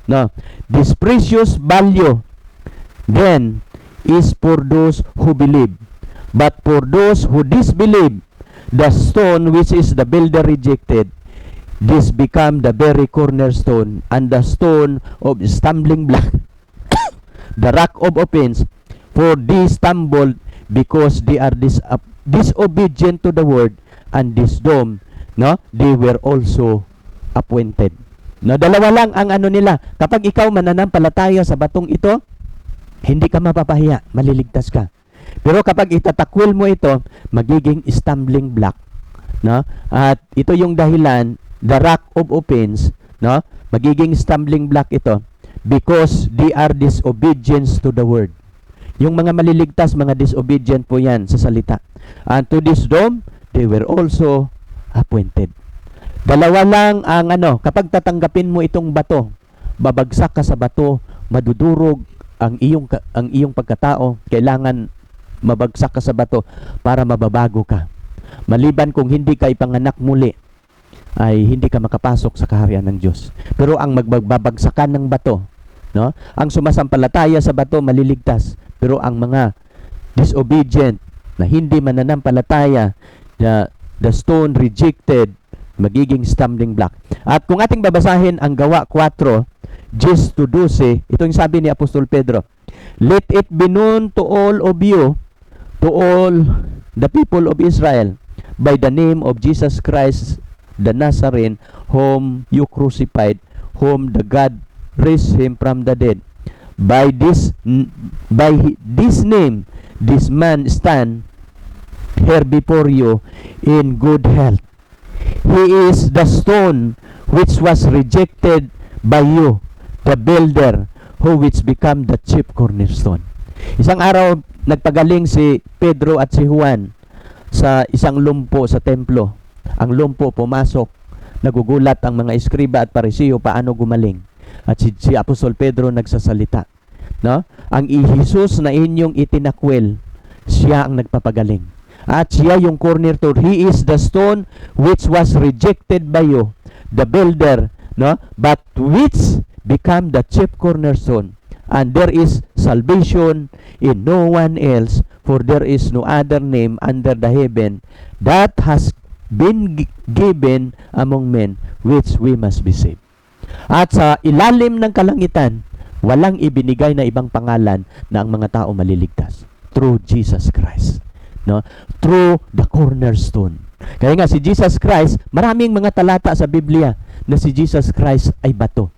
No, this precious value then is for those who believe, but for those who disbelieve, the stone which is the builder rejected, this become the very cornerstone, and the stone of stumbling block, the rock of offense. For they stumbled because they are disobedient to the word, and this dome, no, they were also appointed. No, dalawa lang ang ano nila. Kapag ikaw mananampalataya sa batong ito, hindi ka mapapahiya, maliligtas ka. Pero kapag itatakwil mo ito, magiging stumbling block, no? At ito yung dahilan, the rock of offense, no? Magiging stumbling block ito because they are disobedience to the word. Yung mga maliligtas, mga disobedient po yan sa salita. And to this dome, they were also appointed. Dalawa lang ang ano, kapag tatanggapin mo itong bato, babagsak ka sa bato, madudurog ang iyong pagkatao. Kailangan mabagsak ka sa bato para mababago ka. Maliban kung hindi ka ipanganak muli, ay hindi ka makapasok sa kaharian ng Diyos. Pero ang magbabagsakan ng bato, no? Ang sumasampalataya sa bato maliligtas, pero ang mga disobedient na hindi mananampalataya, the stone rejected, magiging stumbling block. At kung ating babasahin ang Gawa 4, 10-12, ito yung sabi ni Apostol Pedro, let it be known to all of you, to all the people of Israel, by the name of Jesus Christ the Nazarene, whom you crucified, whom the God raised him from the dead. By this name, this man stand here before you in good health. He is the stone which was rejected by you, the builder, who which become the chief cornerstone. Isang araw, nagpagaling si Pedro at si Juan sa isang lumpo sa templo. Ang lumpo pumasok, nagugulat ang mga eskriba at parisiyo paano gumaling. At si Apostol Pedro nagsasalita. No? Ang Jesus na inyong itinakwil, siya ang nagpapagaling. At siya yung cornerstone. He is the stone which was rejected by you, the builder, no? But which become the chief cornerstone. And there is salvation in no one else, for there is no other name under the heaven that has been given among men which we must be saved. At sa ilalim ng kalangitan, walang ibinigay na ibang pangalan na ang mga tao maliligtas. Through Jesus Christ. No? Through the cornerstone. Kaya nga si Jesus Christ, maraming mga talata sa Biblia na si Jesus Christ ay bato.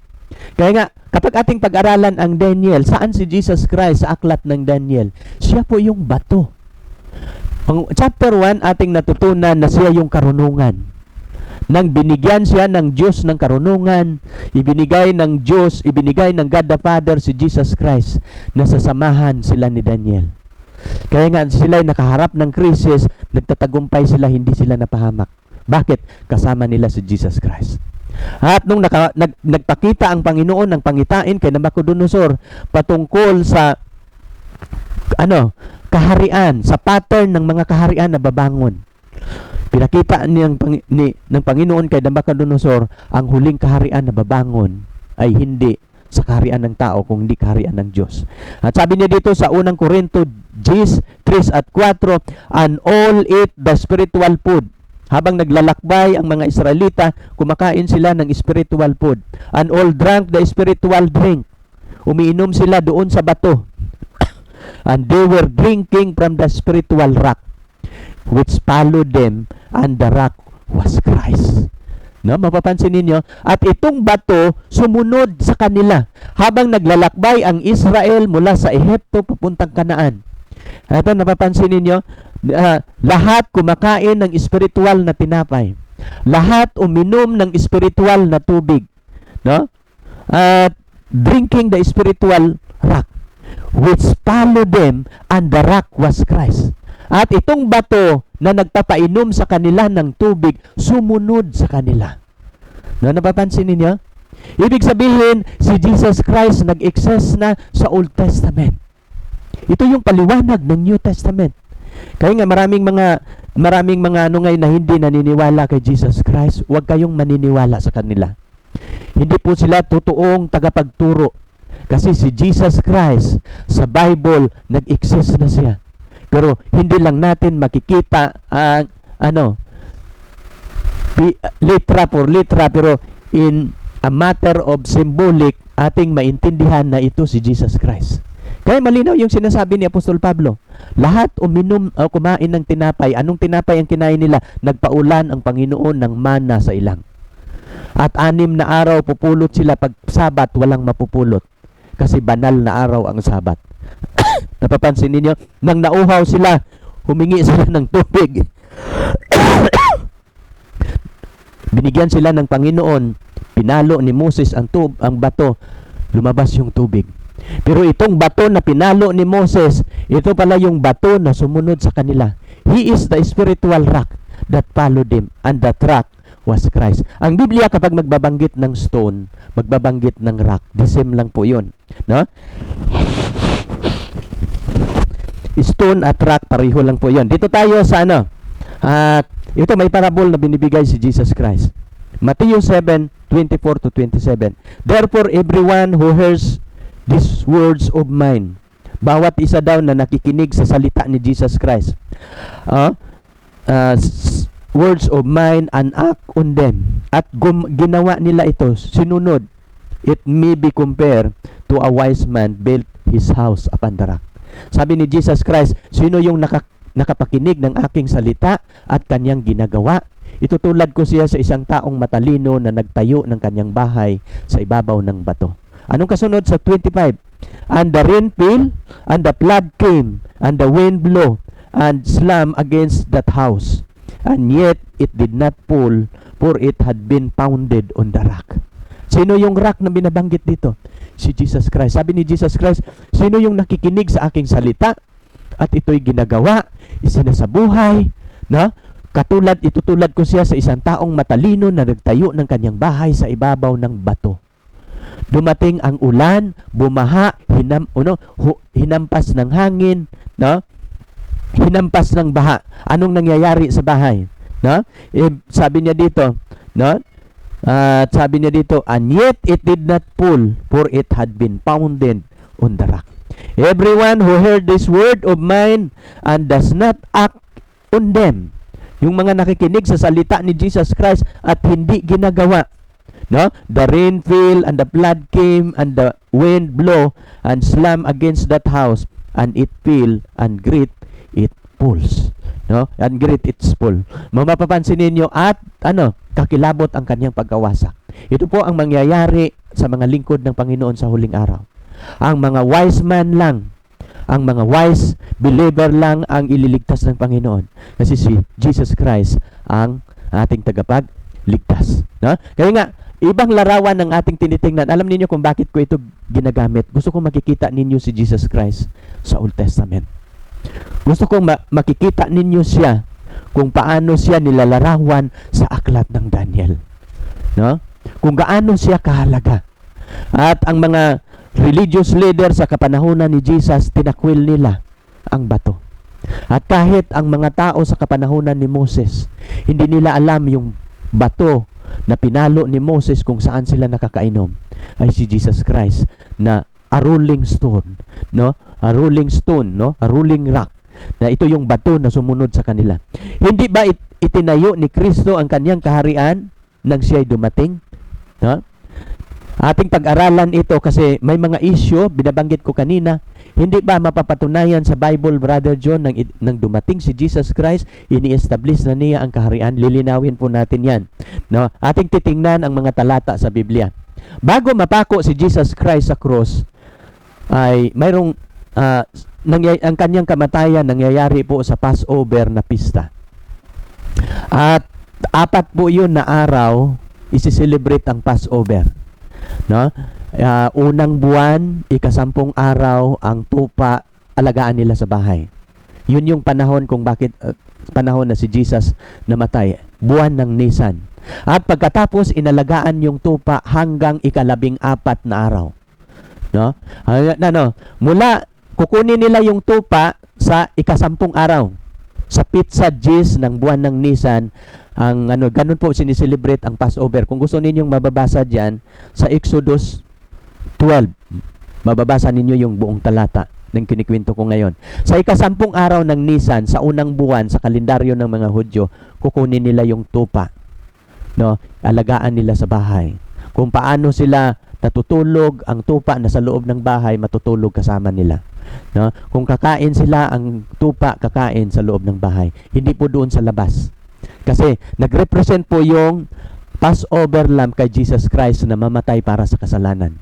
Kaya nga, kapag ating pag-aralan ang Daniel, saan si Jesus Christ sa aklat ng Daniel? Siya po yung bato. Ang chapter 1, ating natutunan na siya yung karunungan. Nang binigyan siya ng Diyos ng karunungan, ibinigay ng Diyos, ibinigay ng God the Father si Jesus Christ na sasamahan sila ni Daniel. Kaya nga sila nakaharap ng krisis, nagtatagumpay sila, hindi sila napahamak. Bakit? Kasama nila si Jesus Christ. At nung nagpakita ang Panginoon ng pangitain kay Nabucodonosor patungkol sa kaharian, sa pattern ng mga kaharian na babangon. Pinakita ng Panginoon kay Nabucodonosor ang huling kaharian na babangon ay hindi sa kaharian ng tao, kung hindi kaharian ng Diyos. At sabi niya dito sa unang Korinto 10:3 at 4, and all eat the spiritual food. Habang naglalakbay ang mga Israelita, kumakain sila ng spiritual food. And all drank the spiritual drink. Umiinom sila doon sa bato. And they were drinking from the spiritual rock, which followed them, and the rock was Christ. No, mapapansin ninyo, at itong bato sumunod sa kanila habang naglalakbay ang Israel mula sa Ehipto papuntang Kanaan. Ito, napapansin ninyo, lahat kumakain ng spiritual na tinapay. Lahat uminom ng spiritual na tubig. No? At drinking the spiritual rock, which followed them, and the rock was Christ. At itong bato na nagpapainom sa kanila ng tubig, sumunod sa kanila. No, napapansin ninyo? Ibig sabihin, si Jesus Christ nag-exist na sa Old Testament. Ito yung paliwanag ng New Testament. Kaya nga maraming mga ngayon na hindi naniniwala kay Jesus Christ, huwag kayong maniniwala sa kanila. Hindi po sila totoong tagapagturo. Kasi si Jesus Christ sa Bible nag-exist na siya. Pero hindi lang natin makikita ang litra for litra, pero in a matter of symbolic ating maintindihan na ito si Jesus Christ. Kaya malinaw yung sinasabi ni Apostol Pablo. Lahat uminom o kumain ng tinapay. Anong tinapay ang kinain nila? Nagpaulan ang Panginoon ng mana sa ilang. At 6 na araw pupulot sila, pag Sabat walang mapupulot. Kasi banal na araw ang Sabat. Napapansin ninyo? Nang nauhaw sila, humingi sila ng tubig. Binigyan sila ng Panginoon. Pinalo ni Moses ang bato. Lumabas yung tubig. Pero itong bato na pinalo ni Moses, ito pala yung bato na sumunod sa kanila. He is the spiritual rock that followed him, and that rock was Christ. Ang Biblia kapag magbabanggit ng stone, magbabanggit ng rock. The same lang po yun. No? Stone at rock, pareho lang po yun. Dito tayo sa ito may parable na binibigay si Jesus Christ. Matthew 7:24-27. Therefore, everyone who hears these words of mine, bawat isa daw na nakikinig sa salita ni Jesus Christ, words of mine, and act on them, at ginawa nila ito, sinunod, it may be compared to a wise man built his house upon the rock. Sabi ni Jesus Christ, sino yung nakapakinig ng aking salita at kanyang ginagawa? Itutulad ko siya sa isang taong matalino na nagtayo ng kanyang bahay sa ibabaw ng bato. Anong kasunod sa 25? And the rain fell, and the flood came, and the wind blew, and slammed against that house. And yet it did not fall, for it had been founded on the rock. Sino yung rock na binabanggit dito? Si Jesus Christ. Sabi ni Jesus Christ, sino yung nakikinig sa aking salita at ito'y ginagawa, isinasabuhay, na itutulad ko siya sa isang taong matalino na nagtayo ng kanyang bahay sa ibabaw ng bato. Dumating ang ulan, bumaha, hinampas ng hangin, no? Hinampas ng baha. Anong nangyayari sa bahay? No? Sabi niya dito, no? Sabi niya dito, and yet it did not fall, for it had been founded on the rock. Everyone who heard this word of mine and does not act on them. Yung mga nakikinig sa salita ni Jesus Christ at hindi ginagawa. No? The rain fell, and the flood came, and the wind blew, and slammed against that house, and it fell, and great it falls. No? And great its fall. Mapapansin ninyo at kakilabot ang kanyang pagkawasak. Ito po ang mangyayari sa mga lingkod ng Panginoon sa huling araw. Ang mga wise man lang, ang mga wise believer lang ang ililigtas ng Panginoon. Kasi si Jesus Christ ang ating tagapagligtas. No? Kaya nga, ibang larawan ng ating tinitingnan. Alam niyo kung bakit ko ito ginagamit. Gusto ko makikita ninyo si Jesus Christ sa Old Testament. Gusto kong makikita ninyo siya kung paano siya nilalarawan sa aklat ng Daniel. No? Kung gaano siya kahalaga. At ang mga religious leader sa kapanahunan ni Jesus, tinakwil nila ang bato. At kahit ang mga tao sa kapanahunan ni Moses, hindi nila alam yung bato na pinalo ni Moses kung saan sila nakakainom, ay si Jesus Christ na a rolling stone, no? A rolling stone, no? A rolling rock. Na ito yung bato na sumunod sa kanila. Hindi ba itinayo ni Kristo ang kanyang kaharian nang siya'y dumating? No? Ating pag-aralan ito kasi may mga issue, binabanggit ko kanina. Hindi ba mapapatunayan sa Bible, Brother John, nang dumating si Jesus Christ, ini-establish na niya ang kaharian? Lilinawin po natin yan. No? Ating titingnan ang mga talata sa Biblia. Bago mapako si Jesus Christ sa cross, ay mayroong ang kanyang kamatayan nangyayari po sa Passover na pista. At 4 po yun na araw isi-celebrate ang Passover. No? Unang buwan, 10 araw ang tupa, alagaan nila sa bahay. Yun yung panahon kung bakit panahon na si Jesus namatay. Buwan ng Nisan. At pagkatapos inalagaan yung tupa hanggang 14 na araw. No? Mula kukunin nila yung tupa sa 10 araw. Sa Pizza Gis ng buwan ng Nisan, ganun po sineselebrate ang Passover. Kung gusto ninyong mababasa diyan sa Exodus 12, mababasa ninyo yung buong talata ng kinikwento ko ngayon. Sa 10 araw ng Nisan, sa unang buwan sa kalendaryo ng mga Hudyo, kukunin nila yung tupa. No? Alagaan nila sa bahay. Kung paano sila natutulog, ang tupa na sa loob ng bahay, matutulog kasama nila. No? Kung kakain sila, ang tupa kakain sa loob ng bahay. Hindi po doon sa labas. Kasi nag-represent po yung Passover lamb kay Jesus Christ na mamatay para sa kasalanan.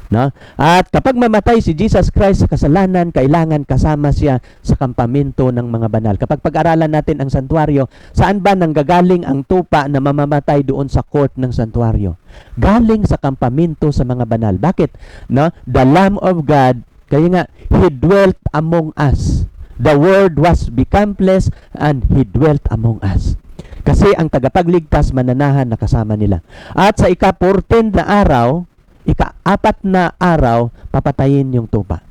No? At kapag mamatay si Jesus Christ sa kasalanan, kailangan kasama siya sa kampamento ng mga banal. Kapag pag-aralan natin ang santuario, saan ba nanggagaling ang tupa na mamamatay doon sa court ng santuario? Galing sa kampamento sa mga banal. Bakit? No? The Lamb of God, kaya nga, He dwelt among us. The Word was become flesh and He dwelt among us. Kasi ang tagapagligtas mananahan na kasama nila. At sa ika-14 na araw, ika-4 na araw, papatayin yung tupa.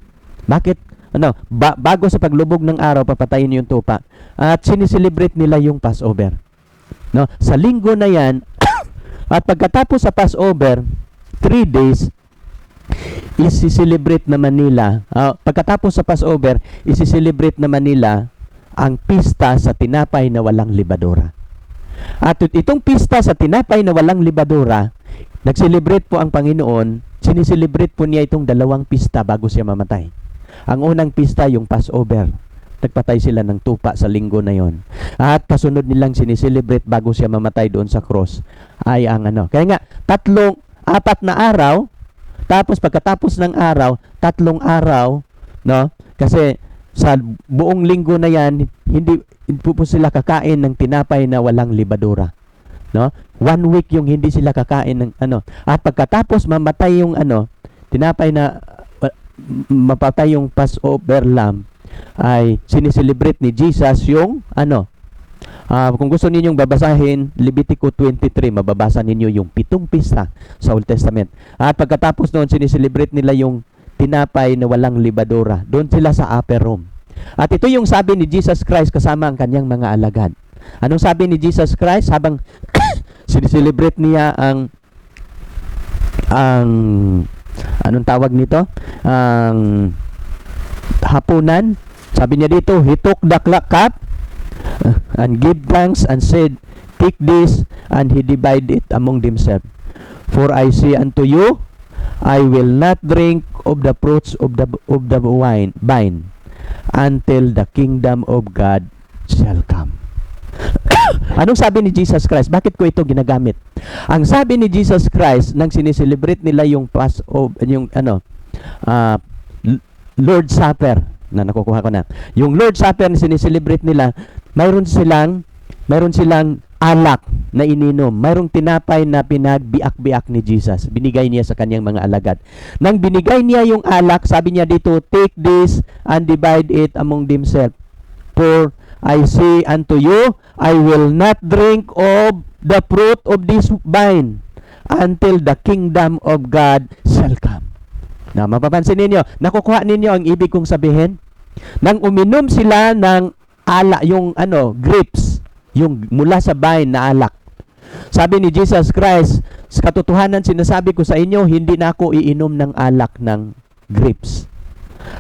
Bakit? Bago sa paglubog ng araw, papatayin yung tupa. At sineselebrate nila yung Passover. No? Sa linggo na yan, at pagkatapos sa Passover, 3 days, isi-celebrate naman nila, pagkatapos sa Passover, isi-celebrate naman nila ang pista sa tinapay na walang libadura. At itong pista sa tinapay na walang libadura, nag-celebrate po ang Panginoon, sineselebrate po niya itong 2 pista bago siya mamatay. Ang unang pista, yung Passover. Nagpatay sila ng tupa sa linggo na yon. At kasunod nilang sineselebrate bago siya mamatay doon sa cross, ay ang Kaya nga, 4 na araw, tapos pagkatapos ng araw, 3 araw, no? Kasi sa buong linggo na yan, hindi po sila kakain ng tinapay na walang libadura. No? 1 week yung hindi sila kakain ng At pagkatapos mamatay yung tinapay na mapatay yung Passover lamb, ay sineselebrate ni Jesus yung kung gusto ninyong babasahin, Levitico 23, mababasa ninyo yung 7 pista sa Old Testament. At pagkatapos noon, sineselebrate nila yung tinapay na walang libadura. Doon sila sa upper room. At ito yung sabi ni Jesus Christ kasama ang kanyang mga alagad. Anong sabi ni Jesus Christ habang sineselebrate niya ang anong tawag nito? Ang hapunan. Sabi niya dito, He took the cup and give thanks and said, Take this, and He divided it among themselves. For I say unto you, I will not drink of the fruits of the vine until the kingdom of God shall come. Anong sabi ni Jesus Christ? Bakit ko ito ginagamit? Ang sabi ni Jesus Christ nang sineselebrate nila yung Lord's Supper, na nakukuha ko na. Yung Lord's Supper na sineselebrate nila, mayroon silang alak na ininom. Mayroong tinapay na pinagbiak-biak ni Jesus. Binigay niya sa kanyang mga alagad. Nang binigay niya yung alak, sabi niya dito, take this and divide it among themselves. For I say unto you, I will not drink of the fruit of this vine until the kingdom of God shall come. Na mapapansin ninyo, nakukuha ninyo ang ibig kong sabihin? Nang uminom sila ng yung grapes, yung mula sa vine na alak. Sabi ni Jesus Christ, sa katotohanan sinasabi ko sa inyo, hindi na ako iinom ng alak ng grapes.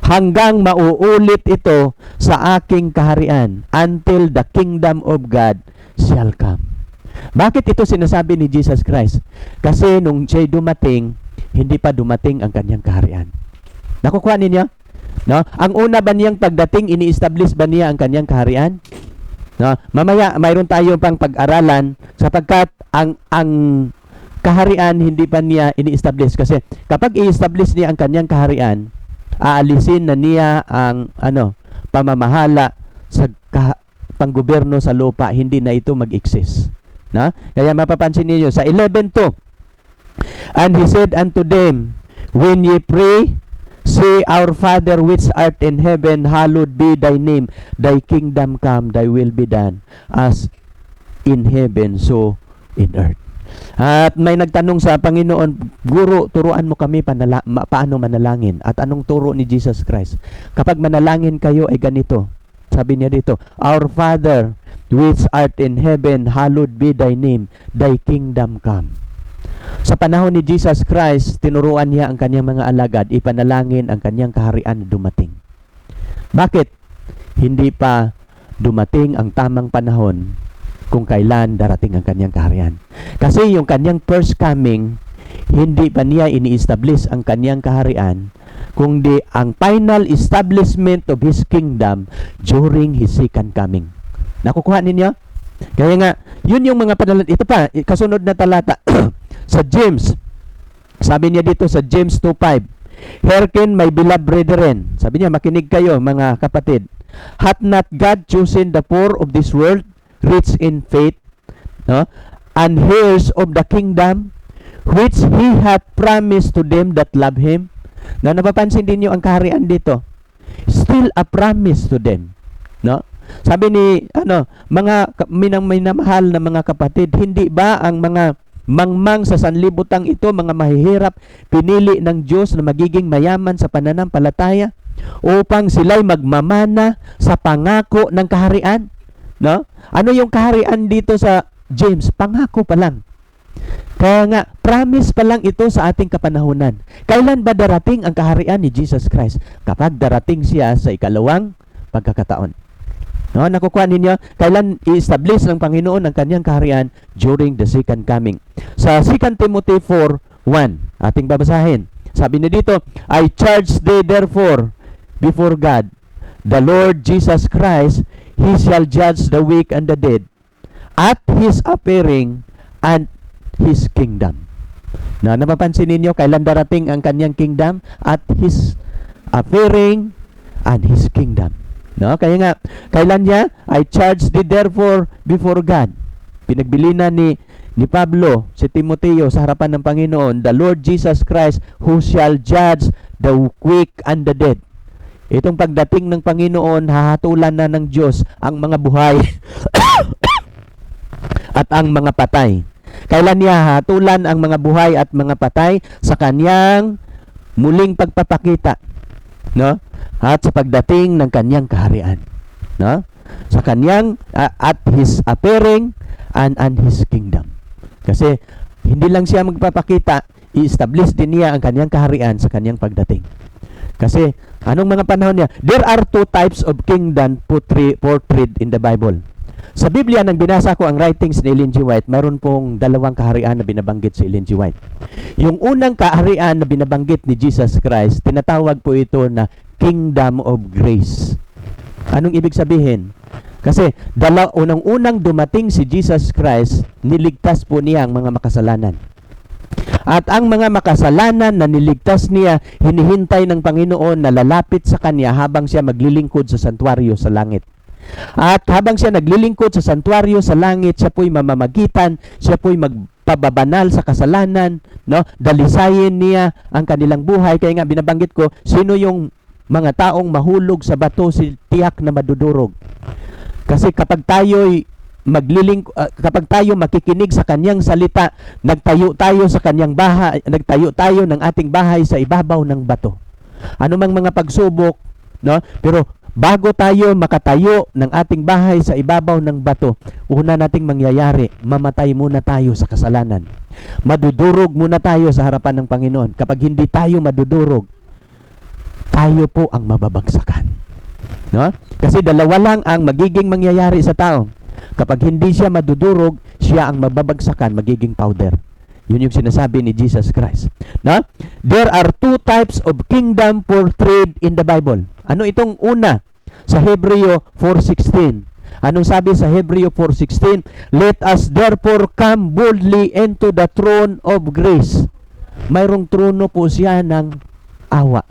Hanggang mauulit ito sa aking kaharian until the kingdom of God shall come. Bakit ito sinasabi ni Jesus Christ? Kasi nung siya'y dumating, hindi pa dumating ang kanyang kaharian. Nakukuha ninyo? No? Ang una ba niyang pagdating, ini-establish ba niya ang kanyang kaharian? No? Mamaya, mayroon tayo pang pag-aralan sapagkat ang kaharian hindi pa niya ini-establish. Kasi kapag i-establish niya ang kanyang kaharian, aalisin na niya ang pamamahala sa panggobyerno sa lupa, hindi na ito mag-exist. No? Kaya mapapansin niyo sa 11:2, and he said unto them, when ye pray, say, Our Father which art in heaven, hallowed be thy name. Thy kingdom come, thy will be done, as in heaven, so in earth. At may nagtanong sa Panginoon, Guro, turuan mo kami paano manalangin. At anong turo ni Jesus Christ? Kapag manalangin kayo ay ganito. Sabi niya dito, Our Father which art in heaven, hallowed be thy name. Thy kingdom come. Sa panahon ni Jesus Christ, tinuruan niya ang kanyang mga alagad, ipanalangin ang kanyang kaharian na dumating. Bakit? Hindi pa dumating ang tamang panahon kung kailan darating ang kanyang kaharian. Kasi yung kanyang first coming, hindi pa niya ini-establish ang kanyang kaharian, kundi ang final establishment of His kingdom during His second coming. Nakukuha ninyo? Kaya nga, yun yung mga panalangin. Ito pa, kasunod na talata. Sa James, sabi niya dito sa James 2:5, Hearken, my beloved brethren. Sabi niya, makinig kayo mga kapatid. Hath not God chosen the poor of this world, rich in faith, no? And heirs of the kingdom, which He hath promised to them that love Him? Na napapansin din niyo ang kaharian dito. Still a promise to them. No? Sabi ni, mga minamahal na mga kapatid, hindi ba ang mga mangmang sa sanlibutan ito, mga mahihirap, pinili ng Diyos na magiging mayaman sa pananampalataya upang sila'y magmamana sa pangako ng kaharian? No? Ano yung kaharian dito sa James? Pangako pa lang. Kaya nga, promise pa lang ito sa ating kapanahunan. Kailan ba darating ang kaharian ni Jesus Christ? Kapag darating siya sa ikalawang pagkakataon. No, nakukuha ninyo, kailan i-establish ng Panginoon ang kanyang kaharian? During the second coming. Sa 2 Timothy 4:1, ating babasahin. Sabi niya dito, I charge thee therefore before God, the Lord Jesus Christ, He shall judge the weak and the dead at His appearing and His kingdom. Na napapansin ninyo, kailan darating ang kanyang kingdom? At His appearing and His kingdom. No, kaya nga, kailan niya? I charge thee therefore before God. Pinagbilinan ni Pablo si Timoteo sa harapan ng Panginoon, the Lord Jesus Christ, who shall judge the weak and the dead. Itong pagdating ng Panginoon, hahatulan na ng Diyos ang mga buhay at ang mga patay. Kailan niya hahatulan ang mga buhay at mga patay? Sa kanyang muling pagpapakita. No? At sa pagdating ng kanyang kaharian. No? Sa kanyang at His appearing and His kingdom. Kasi hindi lang siya magpapakita, i-establish din niya ang kanyang kaharian sa kanyang pagdating. Kasi anong mga panahon niya? There are two types of kingdom portrayed in the Bible. Sa Biblia, nang binasa ko ang writings ni Ellen G. White, mayroon pong dalawang kaharian na binabanggit si Ellen G. White. Yung unang kaharian na binabanggit ni Jesus Christ, tinatawag po ito na Kingdom of Grace. Anong ibig sabihin? Kasi unang-unang dumating si Jesus Christ, niligtas po niya ang mga makasalanan. At ang mga makasalanan na niligtas niya, hinihintay ng Panginoon na lalapit sa Kanya habang siya maglilingkod sa santuario sa langit. At habang siya naglilingkod sa santuario sa langit, siya po'y mamamagitan, siya po'y magpababanal sa kasalanan, no? Dalisayin niya ang kanilang buhay. Kaya nga binabanggit ko, sino yung mga taong mahulog sa bato, si tiyak na madudurog. Kasi kapag kapag tayo makikinig sa kanyang salita, nagtayo tayo sa kanyang bahay, nagtayo tayo ng ating bahay sa ibabaw ng bato. Ano mang mga pagsubok, no? Pero bago tayo makatayo ng ating bahay sa ibabaw ng bato, una nating mangyayari, mamatay muna tayo sa kasalanan. Madudurog muna tayo sa harapan ng Panginoon. Kapag hindi tayo madudurog, tayo po ang mababagsakan. No? Kasi dalawa lang ang magiging mangyayari sa tao. Kapag hindi siya madudurog, siya ang mababagsakan, magiging powder. Yun yung sinasabi ni Jesus Christ. No? There are two types of kingdom portrayed in the Bible. Ano itong una? Sa Hebreo 4:16. Anong sabi sa Hebreo 4:16? Let us therefore come boldly into the throne of grace. Mayroong trono po siya ng awa.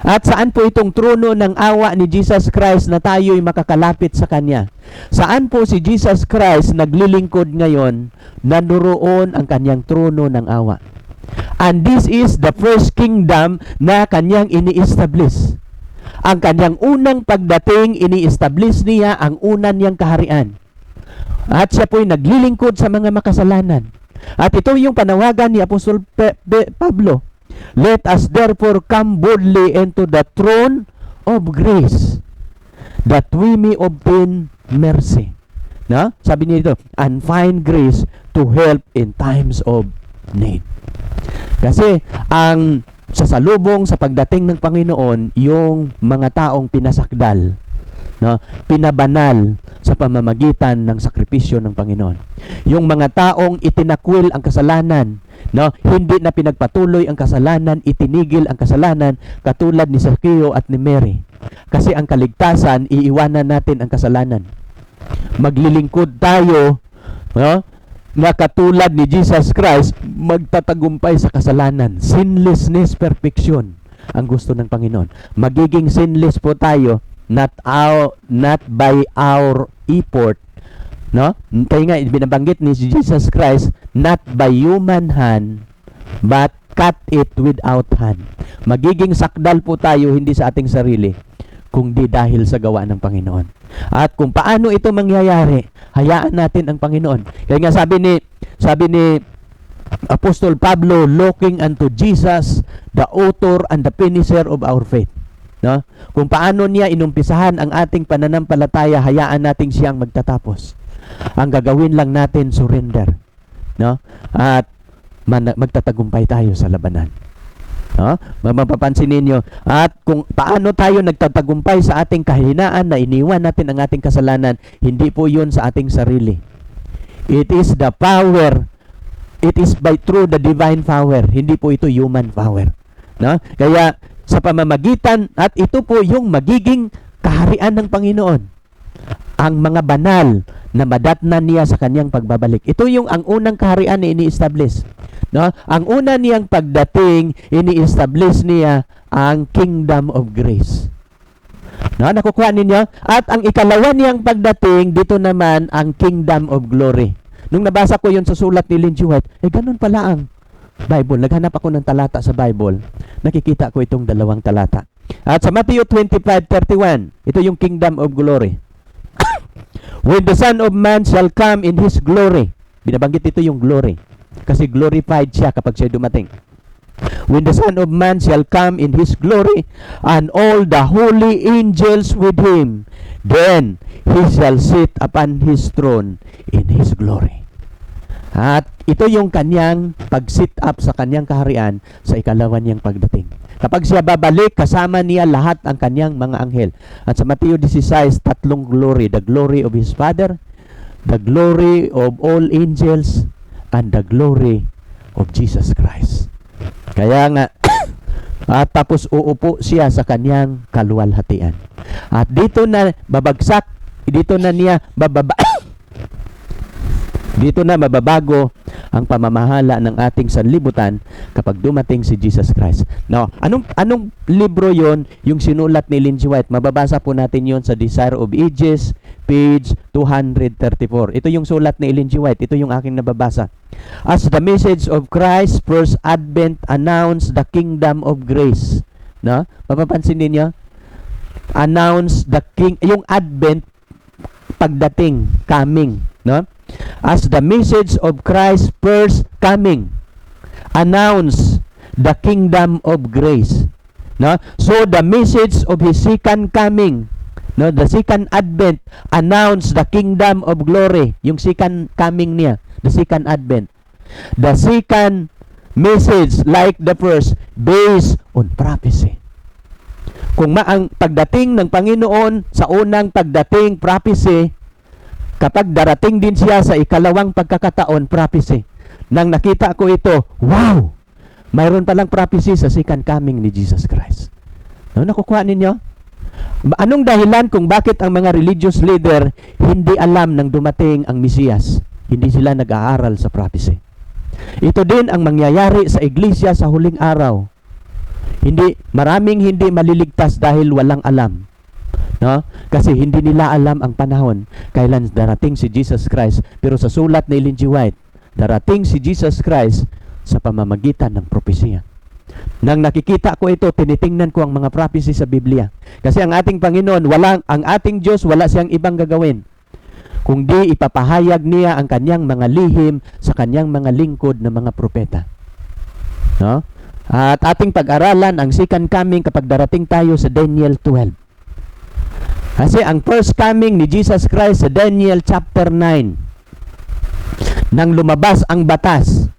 At saan po itong trono ng awa ni Jesus Christ na tayo'y makakalapit sa Kanya? Saan po si Jesus Christ naglilingkod ngayon? Nandoon ang Kanyang trono ng awa. And this is the first kingdom na Kanyang ini-establish. Ang Kanyang unang pagdating, ini-establish niya ang unan niyang kaharian. At siya po'y naglilingkod sa mga makasalanan. At ito yung panawagan ni Apostol Pablo. Let us therefore come boldly into the throne of grace, that we may obtain mercy. No? Sabi niya dito, and find grace to help in times of need. Kasi ang sasalubong sa pagdating ng Panginoon, yung mga taong pinasakdal, no? Pinabanal sa pamamagitan ng sakripisyo ng Panginoon. Yung mga taong itinakwil ang kasalanan, no? Hindi na pinagpatuloy ang kasalanan, itinigil ang kasalanan, katulad ni Zaccheo at ni Mary. Kasi ang kaligtasan, iiwanan natin ang kasalanan. Maglilingkod tayo, no? Na katulad ni Jesus Christ, magtatagumpay sa kasalanan. Sinlessness, perfection ang gusto ng Panginoon. Magiging sinless po tayo, not by our effort, no? Kaya nga binabanggit ni Jesus Christ, not by human hand, but cut it without hand. Magiging sakdal po tayo, hindi sa ating sarili, kundi dahil sa gawa ng Panginoon. At kung paano ito mangyayari, hayaan natin ang Panginoon. Kaya nga sabi ni Apostol Pablo, looking unto Jesus, the author and the finisher of our faith. No? Kung paano niya inumpisahan ang ating pananampalataya, hayaan natin siyang magtatapos. Ang gagawin lang natin, surrender. No? At magtatagumpay tayo sa labanan. No? Mapapansin ninyo. At kung paano tayo nagtatagumpay sa ating kahinaan na iniwan natin ang ating kasalanan, hindi po yun sa ating sarili. It is the power. It is through the divine power. Hindi po ito human power. No? Kaya sa pamamagitan, at ito po yung magiging kaharian ng Panginoon. Ang mga banal na madatnan niya sa kanyang pagbabalik. Ito yung ang unang kaharian na ini-establish. No? Ang una niyang pagdating, ini-establish niya ang kingdom of grace. No? Nakukuha ninyo? At ang ikalawa niyang pagdating, dito naman ang kingdom of glory. Nung nabasa ko yun sa sulat ni Ellen G. White, ganun pala ang Bible. Naghanap ako ng talata sa Bible. Nakikita ko itong dalawang talata. At sa Matthew 25:31, ito yung kingdom of glory. When the Son of Man shall come in His glory. Binabanggit ito yung glory. Kasi glorified siya kapag siya dumating. When the Son of Man shall come in His glory, and all the holy angels with Him, then He shall sit upon His throne in His glory. At ito yung kanyang pag-sit up sa kanyang kaharian sa ikalawa niyang pagdating. Kapag siya babalik, kasama niya lahat ang kanyang mga anghel. At sa Mateo 16, tatlong glory. The glory of His Father, the glory of all angels, and the glory of Jesus Christ. Kaya nga, at tapos uupo siya sa kanyang kaluwalhatian. At dito na babagsak, dito na niya bababa, Dito na mababago ang pamamahala ng ating sanlibutan kapag dumating si Jesus Christ. Now, anong libro yon? Yung sinulat ni Ellen G. White. Mababasa po natin yon sa Desire of Ages, page 234. Ito yung sulat ni Ellen G. White. Ito yung aking nababasa. As the message of Christ's first advent announced the kingdom of grace. No? Mapapansin niyo? Announce the yung advent, pagdating, coming, no? As the message of Christ's first coming announce the kingdom of grace, no? So the message of his second coming, no, the second advent announce the kingdom of glory. Yung second coming niya, the second advent. The second message, like the first, based on prophecy. Kung ang pagdating ng Panginoon sa unang pagdating, prophecy, kapag darating din siya sa ikalawang pagkakataon, prophecy. Nang nakita ko ito, wow! Mayroon palang prophecy sa second coming ni Jesus Christ. No, nakukuha ninyo? Anong dahilan kung bakit ang mga religious leader hindi alam nang dumating ang Mesiyas? Hindi sila nag-aaral sa prophecy. Ito din ang mangyayari sa iglesia sa huling araw. Maraming hindi maliligtas dahil walang alam. No? Kasi hindi nila alam ang panahon kailan darating si Jesus Christ. Pero sa sulat ni Ellen G. White, darating si Jesus Christ sa pamamagitan ng propesya. Nang nakikita ko ito, tinitingnan ko ang mga prophecy sa Biblia. Kasi ang ating Panginoon, ang ating Diyos, wala siyang ibang gagawin kundi ipapahayag niya ang kanyang mga lihim sa kanyang mga lingkod na mga propeta. No? At ating pag-aralan ang second coming kapag darating tayo sa Daniel 12. Kasi ang first coming ni Jesus Christ sa Daniel chapter 9, nang lumabas ang batas,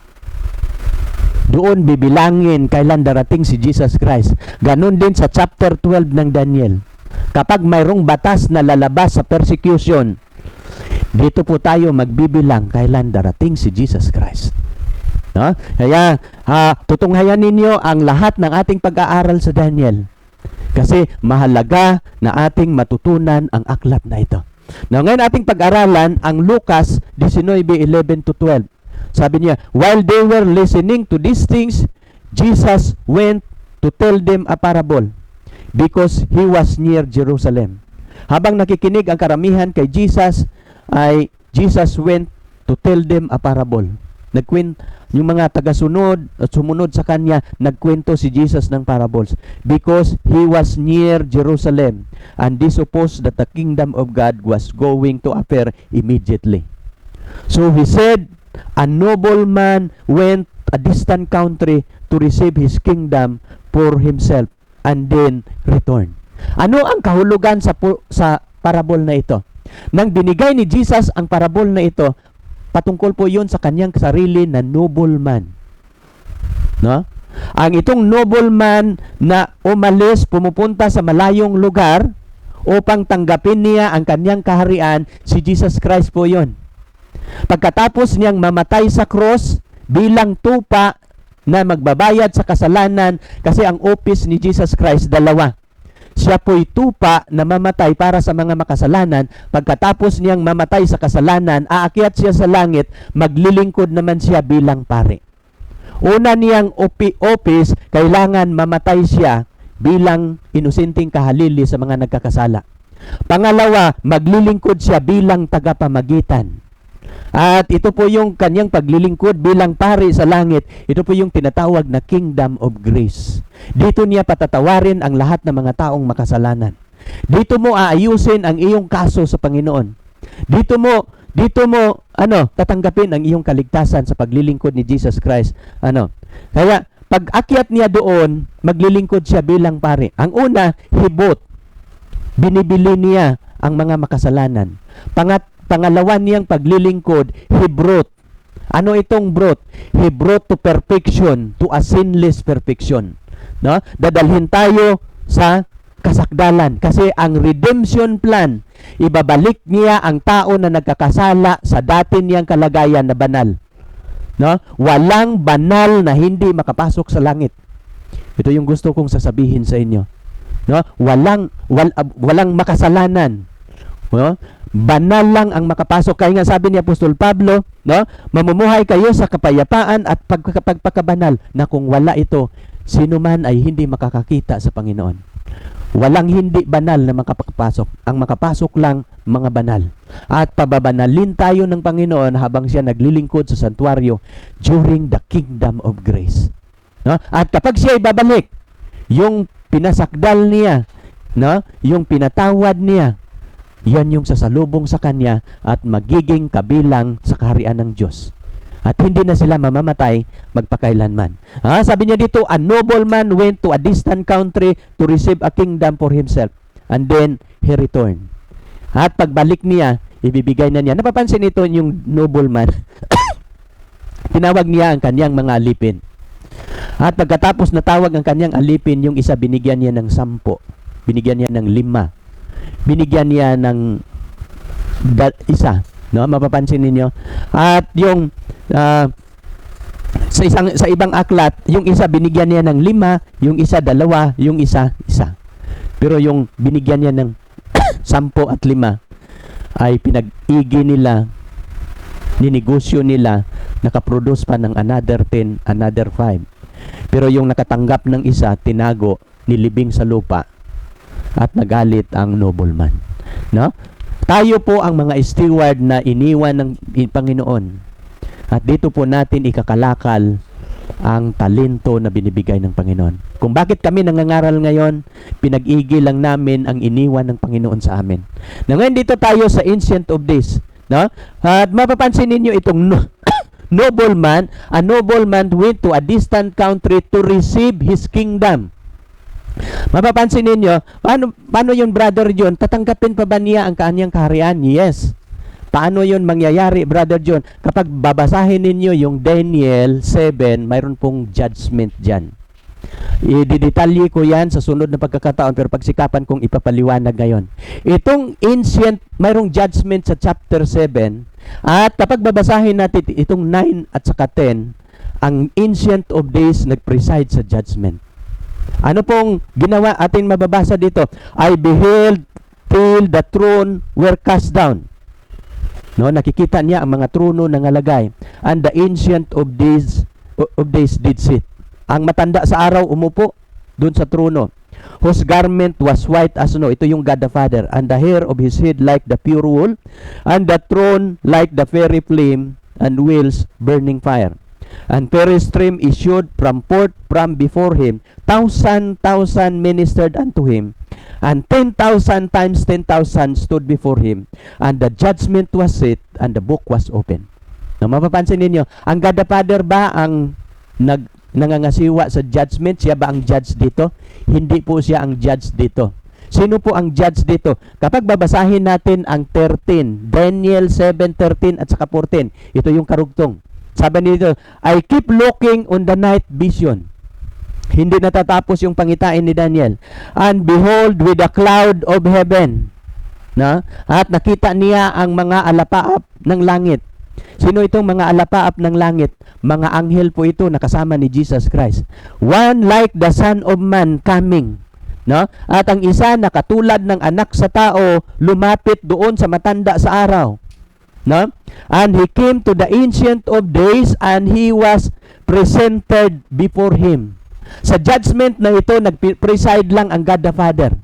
doon bibilangin kailan darating si Jesus Christ. Ganon din sa chapter 12 ng Daniel. Kapag mayroong batas na lalabas sa persecution, dito po tayo magbibilang kailan darating si Jesus Christ. No? Kaya tutunghayan ninyo ang lahat ng ating pag-aaral sa Daniel. Kasi mahalaga na ating matutunan ang aklat na ito. Now, ngayon ating pag-aralan ang Lucas 19:11-12. Sabi niya, while they were listening to these things, Jesus went to tell them a parable because he was near Jerusalem. Habang nakikinig ang karamihan kay Jesus, Jesus went to tell them a parable. Yung mga tagasunod at sumunod sa kanya, nagkwento si Jesus ng parables because he was near Jerusalem and they supposed that the kingdom of God was going to appear immediately. So he said, a nobleman went a distant country to receive his kingdom for himself and then return. Ano ang kahulugan sa parable na ito? Nang binigay ni Jesus ang parable na ito, patungkol po yun sa kanyang sarili na nobleman. No? Ang itong nobleman na umalis, pumupunta sa malayong lugar upang tanggapin niya ang kanyang kaharian, si Jesus Christ po yun. Pagkatapos niyang mamatay sa cross bilang tupa na magbabayad sa kasalanan, kasi ang office ni Jesus Christ dalawa. Siya po'y tupa na mamatay para sa mga makasalanan. Pagkatapos niyang mamatay sa kasalanan, aakyat siya sa langit, maglilingkod naman siya bilang pari. Una niyang office, kailangan mamatay siya bilang inusinting kahalili sa mga nagkakasala. Pangalawa, maglilingkod siya bilang tagapamagitan. At ito po yung kanyang paglilingkod bilang pari sa langit. Ito po yung tinatawag na Kingdom of Grace. Dito niya patatawarin ang lahat ng mga taong makasalanan. Dito mo aayusin ang iyong kaso sa Panginoon. Dito mo tatanggapin ang iyong kaligtasan sa paglilingkod ni Jesus Christ. Kaya pag akyat niya doon, maglilingkod siya bilang pari. Ang una, hibot. Binibili niya ang mga makasalanan. Pangalawa niyang paglilingkod, he brought. Ano itong brought? He brought to perfection, to a sinless perfection. No? Dadalhin tayo sa kasakdalan. Kasi ang redemption plan, ibabalik niya ang tao na nagkakasala sa dati niyang kalagayan na banal. No? Walang banal na hindi makapasok sa langit. Ito yung gusto kong sasabihin sa inyo. No? Walang makasalanan. No? banal lang ang makapasok. Kaya nga sabi ni Apostol Pablo, no, mamumuhay kayo sa kapayapaan at pagpakabanal, na kung wala ito, sino man ay hindi makakakita sa Panginoon. Walang hindi banal na makapasok. Ang makapasok lang mga banal. At pababanalin tayo ng Panginoon habang siya naglilingkod sa santuario during the kingdom of grace. No? At kapag siya ay babalik, yung pinasakdal niya, no, yung pinatawad niya, yan yung sasalubong sa kanya at magiging kabilang sa kaharian ng Diyos. At hindi na sila mamamatay magpakailanman. Sabi niya dito, a nobleman went to a distant country to receive a kingdom for himself. And then, he returned. At pagbalik niya, ibibigay na niya. Napapansin ito yung nobleman. Tinawag niya ang kanyang mga alipin. At pagkatapos natawag ang kanyang alipin, yung isa binigyan niya ng 10. Binigyan niya ng 5. Binigyan niya ng isa. No, mapapansin ninyo. At yung sa ibang aklat, yung isa binigyan niya ng 5, yung isa 2, yung isa 1. Pero yung binigyan niya ng 10 at 5 ay pinag-igi nila, ninegosyo nila, nakaproduce pa ng another 10, another 5. Pero yung nakatanggap ng isa, tinago, nilibing sa lupa, at nagalit ang nobleman. No? Tayo po ang mga steward na iniwan ng Panginoon. At dito po natin ikakalakal ang talento na binibigay ng Panginoon. Kung bakit kami nangangaral ngayon, pinag-igil lang namin ang iniwan ng Panginoon sa amin. Na ngayon dito tayo sa Ancient of Days. No? At mapapansin ninyo itong nobleman, a nobleman went to a distant country to receive his kingdom. Mapapansin ninyo, paano yun, Brother John? Tatanggapin pa ba niya ang kanyang kaharian? Yes. Paano yun mangyayari, Brother John? Kapag babasahin ninyo yung Daniel 7, mayroon pong judgment dyan. Ididetalye ko yan sa sunod na pagkakataon, pero pagsikapan kong ipapaliwanag ngayon. Itong ancient, mayroong judgment sa chapter 7, at kapag babasahin natin itong 9 at saka 10, ang Ancient of Days nag-preside sa judgment. Ano pong ginawa atin mababasa dito? I beheld till the throne were cast down. No, nakikita niya ang mga trono na ngalagay. And the Ancient of Days did sit. Ang matanda sa araw umupo doon sa trono. Whose garment was white as snow. Ito yung God the Father. And the hair of his head like the pure wool. And the throne like the fiery flame, and wheels burning fire. And fiery stream issued from before him. 1,000 ministered unto him. And 10,000 times 10,000 stood before him. And the judgment was set, and the book was open. Na mapapansin ninyo, ang God the Father ba ang nangangasiwa sa judgment? Siya ba ang judge dito? Hindi po siya ang judge dito. Sino po ang judge dito? Kapag babasahin natin ang 13, Daniel 7:13 at saka 14, ito yung karugtong. Sabi nito, I keep looking on the night vision. Hindi natatapos yung pangitain ni Daniel. And behold, with a cloud of heaven. Na? At nakita niya ang mga alapaap ng langit. Sino itong mga alapaap ng langit? Mga anghel po ito na kasama ni Jesus Christ. One like the Son of Man coming. No? At ang isa na katulad ng anak sa tao, lumapit doon sa matanda sa araw. No? And he came to the Ancient of Days, and he was presented before him. Sa judgment na ito, nag-preside lang ang God the Father.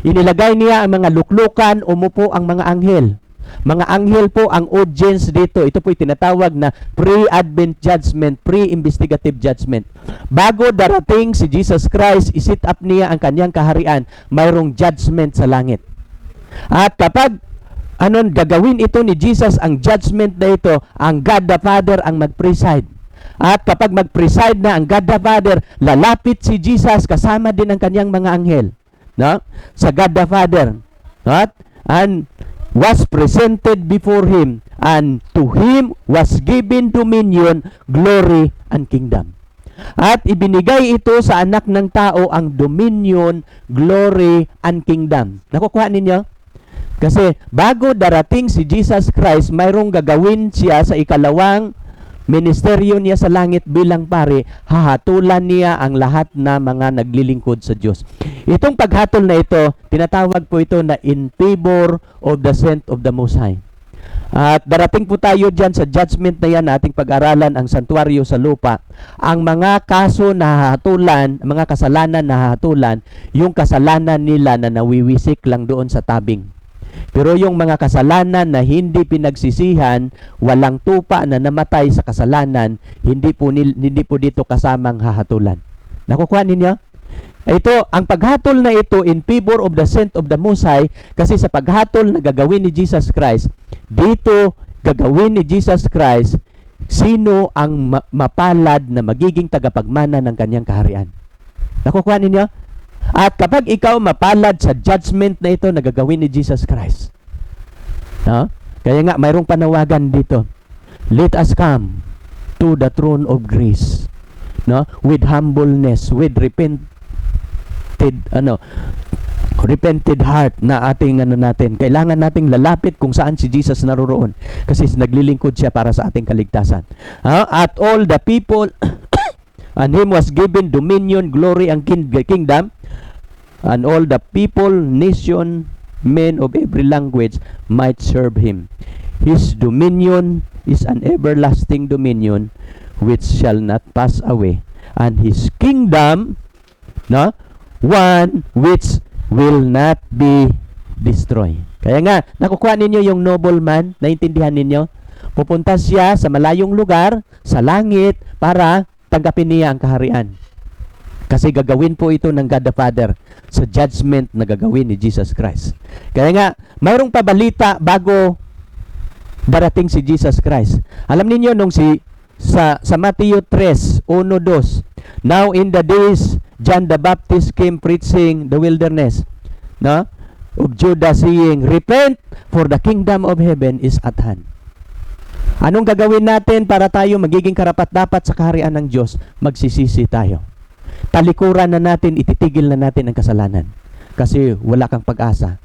Inilagay niya ang mga luklukan, umupo ang mga anghel. Mga anghel po ang audience dito. Ito po'y tinatawag na pre-advent judgment, pre-investigative judgment. Bago darating si Jesus Christ, isit up niya ang kanyang kaharian, mayroong judgment sa langit. At kapag gagawin ito ni Jesus, ang judgment na ito, ang God the Father ang mag-preside. At kapag mag-preside na ang God the Father, lalapit si Jesus kasama din ang kanyang mga anghel, no? Sa God the Father. Right? And was presented before him, and to him was given dominion, glory, and kingdom. At ibinigay ito sa anak ng tao ang dominion, glory, and kingdom. Nakukuha ninyo? Kasi bago darating si Jesus Christ, mayroong gagawin siya sa ikalawang ministeryo niya sa langit bilang pari, hahatulan niya ang lahat na mga naglilingkod sa Diyos. Itong paghatol na ito, tinatawag po ito na in favor of the saint of the Most High. At darating po tayo dyan sa judgment na yan na ating pag-aralan, ang santuario sa lupa. Ang mga kaso na hahatulan, mga kasalanan na hahatulan, yung kasalanan nila na nawiwisik lang doon sa tabing. Pero yung mga kasalanan na hindi pinagsisihan, walang tupa na namatay sa kasalanan, hindi po dito kasamang hahatulan. Nakukuha ninyo? Ito, ang paghatol na ito in favor of the saint of the Most High, kasi sa paghatol na gagawin ni Jesus Christ, dito gagawin ni Jesus Christ, sino ang mapalad na magiging tagapagmana ng kanyang kaharian. Nakukuha ninyo? At kapag ikaw mapalad sa judgment na ito na gagawin ni Jesus Christ, no? Kaya nga mayroong panawagan dito, let us come to the throne of grace, no? With humbleness, with repented heart na ating natin. Kailangan nating lalapit kung saan si Jesus naroroon, kasi naglilingkod siya para sa ating kaligtasan. At all the people and him was given dominion, glory, and kingdom, and all the people, nation, men of every language might serve him. His dominion is an everlasting dominion which shall not pass away, and his kingdom, no, one which will not be destroyed. Kaya nga, nakukuha ninyo yung nobleman, naintindihan ninyo? Pupunta siya sa malayong lugar, sa langit, para tanggapin niya ang kaharian. Kasi gagawin po ito ng God the Father sa judgment na gagawin ni Jesus Christ. Kaya nga, mayroong pabalita bago darating si Jesus Christ. Alam niyo nung sa Matthew 3, 1-2, now in the days John the Baptist came preaching the wilderness, no, of Judah, saying, repent, for the kingdom of heaven is at hand. Anong gagawin natin para tayo magiging karapat-dapat sa kaharian ng Diyos? Magsisisi tayo. Talikuran na natin, ititigil na natin ang kasalanan. Kasi wala kang pag-asa,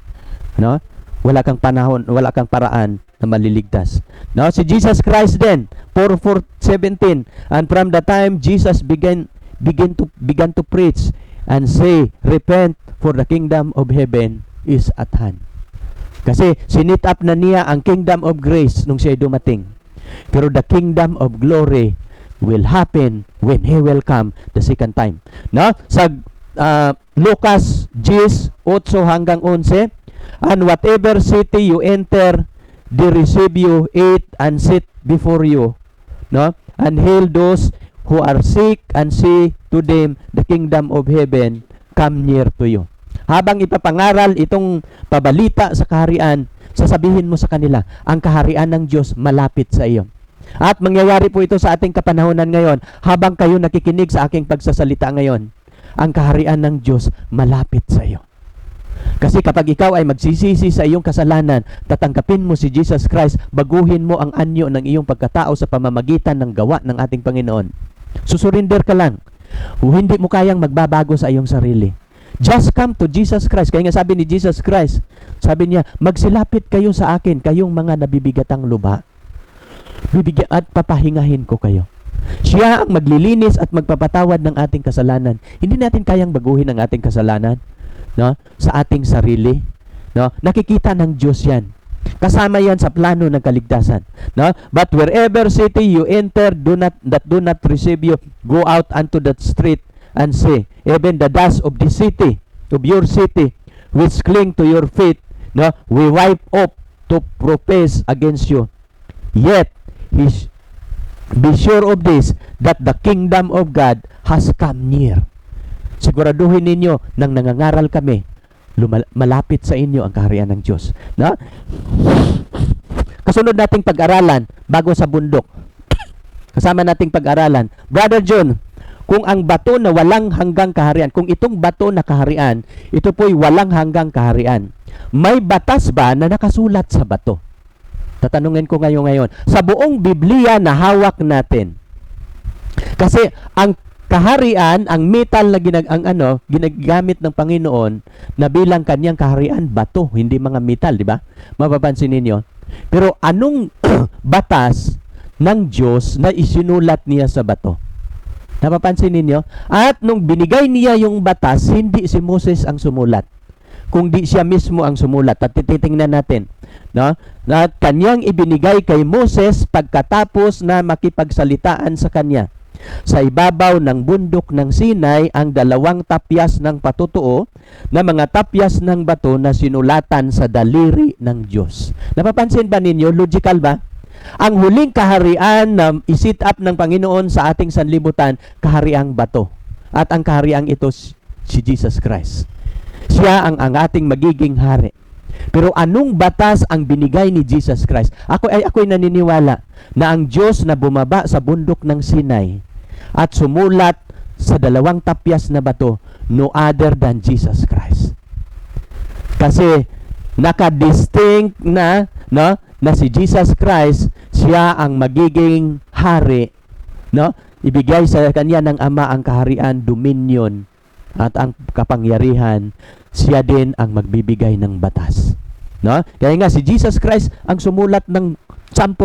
no? Wala kang panahon, wala kang paraan na maliligtas. No, si Jesus Christ then, 4:17, and from the time Jesus began to preach and say, repent, for the kingdom of heaven is at hand. Kasi sinit up na niya ang kingdom of grace nung siya dumating. Pero the kingdom of glory will happen when He will come the second time. No? Sa Lucas 10:8-11, and whatever city you enter, they receive you, eat, and sit before you, no? And heal those who are sick, and say to them, the kingdom of heaven come near to you. Habang ipapangaral itong pabalita sa kaharian, sasabihin mo sa kanila, ang kaharian ng Diyos malapit sa iyo. At mangyayari po ito sa ating kapanahonan ngayon, habang kayo nakikinig sa aking pagsasalita ngayon, ang kaharian ng Diyos malapit sa iyo. Kasi kapag ikaw ay magsisisi sa iyong kasalanan, tatanggapin mo si Jesus Christ, baguhin mo ang anyo ng iyong pagkatao sa pamamagitan ng gawa ng ating Panginoon. Susurinder ka lang. Hindi mo kayang magbabago sa iyong sarili. Just come to Jesus Christ. Kaya nga sabi ni Jesus Christ, sabi niya, magsilapit kayo sa akin, kayong mga nabibigatang lupa. Bibigyan at papahingahin ko kayo. Siya ang maglilinis at magpapatawad ng ating kasalanan. Hindi natin kayang baguhin ang ating kasalanan, no, sa ating sarili, no? Nakikita ng Diyos 'yan. Kasama 'yan sa plano ng kaligtasan, no? But wherever city you enter, do not receive you, go out unto that street and say, even the dust of the city, of your city, which cling to your feet, no, we wipe off to profess against you. Yet be sure of this, that the kingdom of God has come near. Siguraduhin ninyo nang nangangaral kami, malapit sa inyo ang kaharian ng Diyos. No? Kasunod nating pag-aralan bago sa bundok. Kasama nating pag-aralan, Brother John, kung ang bato na walang hanggang kaharian, kung itong bato na kaharian, ito po'y walang hanggang kaharian, may batas ba na nakasulat sa bato? Tatanungin ko ngayon, sa buong Biblia na hawak natin. Kasi ang kaharian, ang metal na ginagamit ng Panginoon na bilang kanyang kaharian, bato, hindi mga metal, di ba? Mapapansin ninyo. Pero anong batas ng Diyos na isinulat niya sa bato. Napapansin ninyo? At nung binigay niya yung batas, hindi si Moses ang sumulat, kundi siya mismo ang sumulat. At titingnan natin, no? Na kanyang ibinigay kay Moses pagkatapos na makipagsalitaan sa kanya. Sa ibabaw ng bundok ng Sinai ang 2 tapyas ng patutuo na mga tapyas ng bato na sinulatan sa daliri ng Diyos. Napapansin ba ninyo? Logical ba? Ang huling kaharian na isit up ng Panginoon sa ating sanlibutan, kahariang bato. At ang kahariang ito si Jesus Christ. Siya ang ating magiging hari. Pero anong batas ang binigay ni Jesus Christ? Ako'y naniniwala na ang Diyos na bumaba sa bundok ng Sinai at sumulat sa 2 tapyas na bato, no other than Jesus Christ. Kasi nakadistinct na, no, na si Jesus Christ, siya ang magiging hari, no? Ibigay sa kanya ng Ama ang kaharian, dominion, at ang kapangyarihan. Siya din ang magbibigay ng batas, no? Kaya nga si Jesus Christ ang sumulat ng 10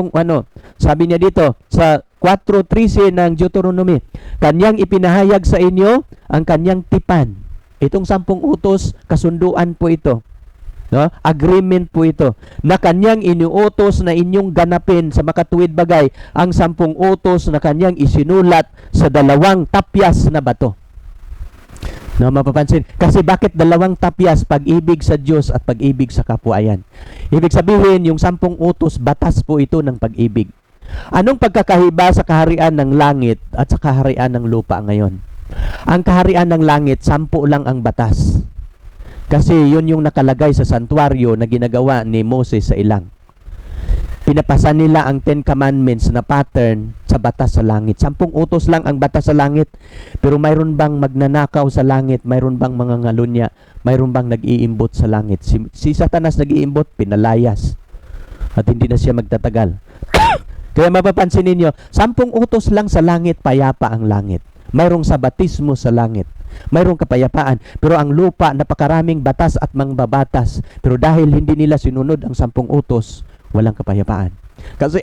sabi niya dito sa 4:13 ng Deuteronomy, kanyang ipinahayag sa inyo ang kanyang tipan. Itong 10 utos, kasunduan po ito, no? Agreement po ito na kanyang iniutos na inyong ganapin sa makatuwid bagay ang 10 utos na kanyang isinulat sa 2 tapyas na bato. No, mapapansin. Kasi bakit 2 tapyas? Pag-ibig sa Diyos at pag-ibig sa kapwa. Ayan. Ibig sabihin, yung 10 utos, batas po ito ng pag-ibig. Anong pagkakahiba sa kaharian ng langit at sa kaharian ng lupa ngayon? Ang kaharian ng langit, 10 lang ang batas. Kasi yun yung nakalagay sa santuaryo na ginagawa ni Moses sa ilang. Pinapasa nila ang 10 Commandments na pattern sa batas sa langit. 10 utos lang ang batas sa langit. Pero mayroon bang magnanakaw sa langit? Mayroon bang mga ngalunya? Mayroon bang nag-iimbot sa langit? Si Satanas nag-iimbot, pinalayas. At hindi na siya magtatagal. Kaya mapapansin ninyo, 10 utos lang sa langit, payapa ang langit. Mayroong sabatismo sa langit. Mayroong kapayapaan. Pero ang lupa, napakaraming batas at mangbabatas. Pero dahil hindi nila sinunod ang 10 utos, walang kapayapaan. Kasi